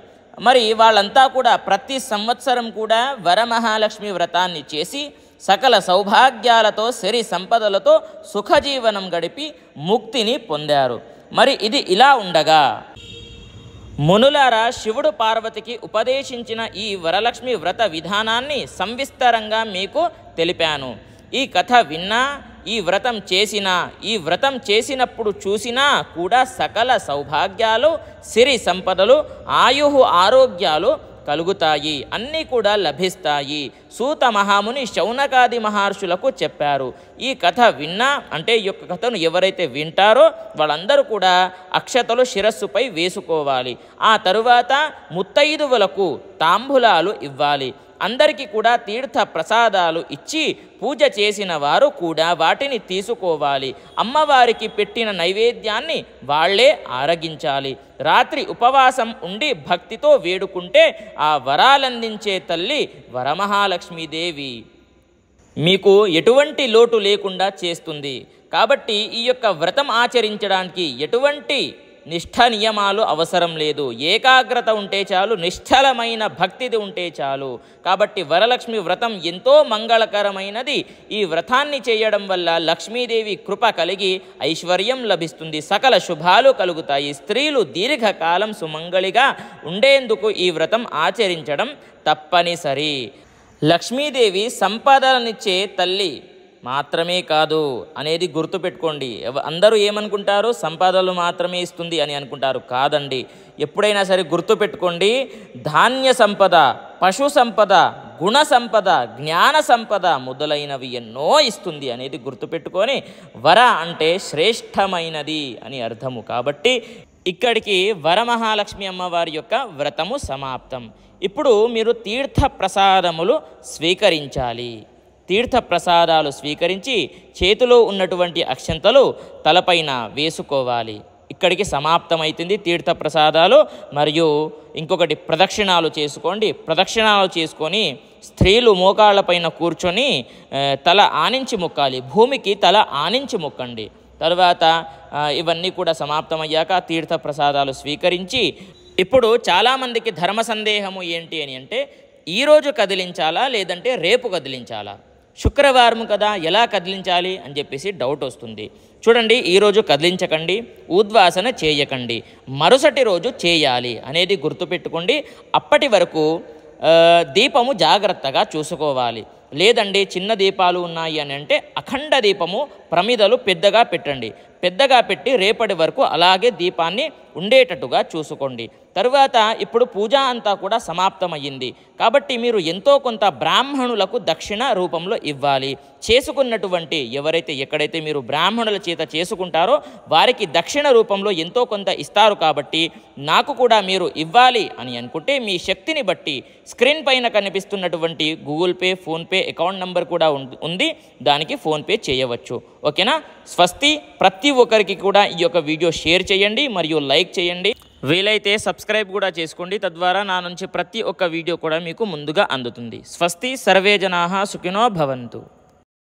మరి వాళ్ళంతా కూడా ప్రతి సంవత్సరం కూడా వరమహాలక్ష్మి వ్రతాన్ని చేసి సకల సౌభాగ్యాలతో సిరి సంపదలతో సుఖజీవనం గడిపి ముక్తిని పొందారు. మరి ఇది ఇలా ఉండగా మునులారా, శివుడు పార్వతికి ఉపదేశించిన ఈ వరలక్ష్మి వ్రత విధానాన్ని సంవిస్తరంగా మీకు తెలిపాను. ఈ కథ విన్నా, ఈ వ్రతం చేసినప్పుడు చూసినా కూడా సకల సౌభాగ్యాలు, సిరి సంపదలు, ఆయుహు ఆరోగ్యాలు కలుగుతాయి, అన్నీ కూడా లభిస్తాయి. సూత మహాముని శౌనకాది మహర్షులకు చెప్పారు. ఈ కథ విన్నా అంటే ఈ యొక్క కథను ఎవరైతే వింటారో వాళ్ళందరూ కూడా అక్షతలు శిరస్సుపై వేసుకోవాలి. ఆ తరువాత ముత్తైదువులకు తాంబూలాలు ఇవ్వాలి. అందరికీ కూడా తీర్థ ప్రసాదాలు ఇచ్చి పూజ చేసిన వారు కూడా వాటిని తీసుకోవాలి. అమ్మవారికి పెట్టిన నైవేద్యాన్ని వాళ్లే ఆరగించాలి. రాత్రి ఉపవాసం ఉండి భక్తితో వేడుకుంటే ఆ వరాలందించే తల్లి వరమహాలక్ష్మీదేవి మీకు ఎటువంటి లోటు లేకుండా చేస్తుంది. కాబట్టి ఈ యొక్క వ్రతం ఆచరించడానికి ఎటువంటి నిష్ఠ నియమాలు అవసరం లేదు. ఏకాగ్రత ఉంటే చాలు, నిశ్చలమైన భక్తిది ఉంటే చాలు. కాబట్టి వరలక్ష్మి వ్రతం ఎంతో మంగళకరమైనది. ఈ వ్రతాన్ని చేయడం వల్ల లక్ష్మీదేవి కృప కలిగి ఐశ్వర్యం లభిస్తుంది, సకల శుభాలు కలుగుతాయి. స్త్రీలు దీర్ఘకాలం సుమంగళిగా ఉండేందుకు ఈ వ్రతం ఆచరించడం తప్పనిసరి. లక్ష్మీదేవి సంపదలనిచ్చే తల్లి మాత్రమే కాదు అనేది గుర్తుపెట్టుకోండి. అందరూ ఏమనుకుంటారు, సంపదలు మాత్రమే ఇస్తుంది అని అనుకుంటారు. కాదండి, ఎప్పుడైనా సరే గుర్తుపెట్టుకోండి, ధాన్య సంపద, పశు సంపద, గుణ సంపద, జ్ఞాన సంపద మొదలైనవి ఎన్నో ఇస్తుంది అనేది గుర్తుపెట్టుకొని వర అంటే శ్రేష్టమైనది అని అర్థము. కాబట్టి ఇక్కడికి వరమహాలక్ష్మి అమ్మవారి యొక్క వ్రతము సమాప్తం. ఇప్పుడు మీరు తీర్థ ప్రసాదములు స్వీకరించాలి. తీర్థ ప్రసాదాలు స్వీకరించి చేతిలో ఉన్నటువంటి అక్షంతలు తలపైన వేసుకోవాలి. ఇక్కడికి సమాప్తమవుతుంది తీర్థ ప్రసాదాలు. మరియు ఇంకొకటి ప్రదక్షిణాలు చేసుకోండి. ప్రదక్షిణాలు చేసుకొని స్త్రీలు మోకాళ్ళపైన కూర్చొని తల ఆనించి మొక్కాలి. భూమికి తల ఆనించి మొక్కండి. తర్వాత ఇవన్నీ కూడా సమాప్తమయ్యాక తీర్థ ప్రసాదాలు స్వీకరించి, ఇప్పుడు చాలామందికి ధర్మ సందేహము ఏంటి అని అంటే, ఈరోజు కదిలించాలా లేదంటే రేపు కదిలించాలా, శుక్రవారం కదా ఎలా కదిలించాలి అని చెప్పేసి డౌట్ వస్తుంది. చూడండి, ఈరోజు కదిలించకండి, ఉద్వాసన చేయకండి, మరుసటి రోజు చేయాలి అనేది గుర్తుపెట్టుకోండి. అప్పటి వరకు దీపము జాగ్రత్తగా చూసుకోవాలి. లేదండి చిన్న దీపాలు ఉన్నాయి అని అంటే అఖండ దీపము ప్రమిదలు పెద్దగా పెట్టండి. పెద్దగా పెట్టి రేపటి వరకు అలాగే దీపాన్ని ఉండేటట్టుగా చూసుకోండి. తరువాత ఇప్పుడు పూజ అంతా కూడా సమాప్తమయ్యింది కాబట్టి మీరు ఎంతో కొంత బ్రాహ్మణులకు దక్షిణ రూపంలో ఇవ్వాలి. చేసుకున్నటువంటి ఎవరైతే ఎక్కడైతే మీరు బ్రాహ్మణుల చేత చేసుకుంటారో వారికి దక్షిణ రూపంలో ఎంతో కొంత ఇస్తారు కాబట్టి నాకు కూడా మీరు ఇవ్వాలి అని అనుకుంటే మీ శక్తిని బట్టి స్క్రీన్ పైన కనిపిస్తున్నటువంటి Google pay, PhonePe account number కూడా ఉంది, దానికి ఫోన్పే చేయవచ్చు. ఓకేనా? స్వస్తి. ప్రతి ఒక్కరికి కూడా ఈ యొక్క వీడియో షేర్ చేయండి మరియు లైక్ చేయండి. వీలైతే సబ్స్క్రైబ్ కూడా చేసుకోండి, తద్వారా నా నుంచి ప్రతి ఒక్క వీడియో కూడా మీకు ముందుగా అందుతుంది. స్వస్తి. సర్వే జనాః సుఖినో భవంతు.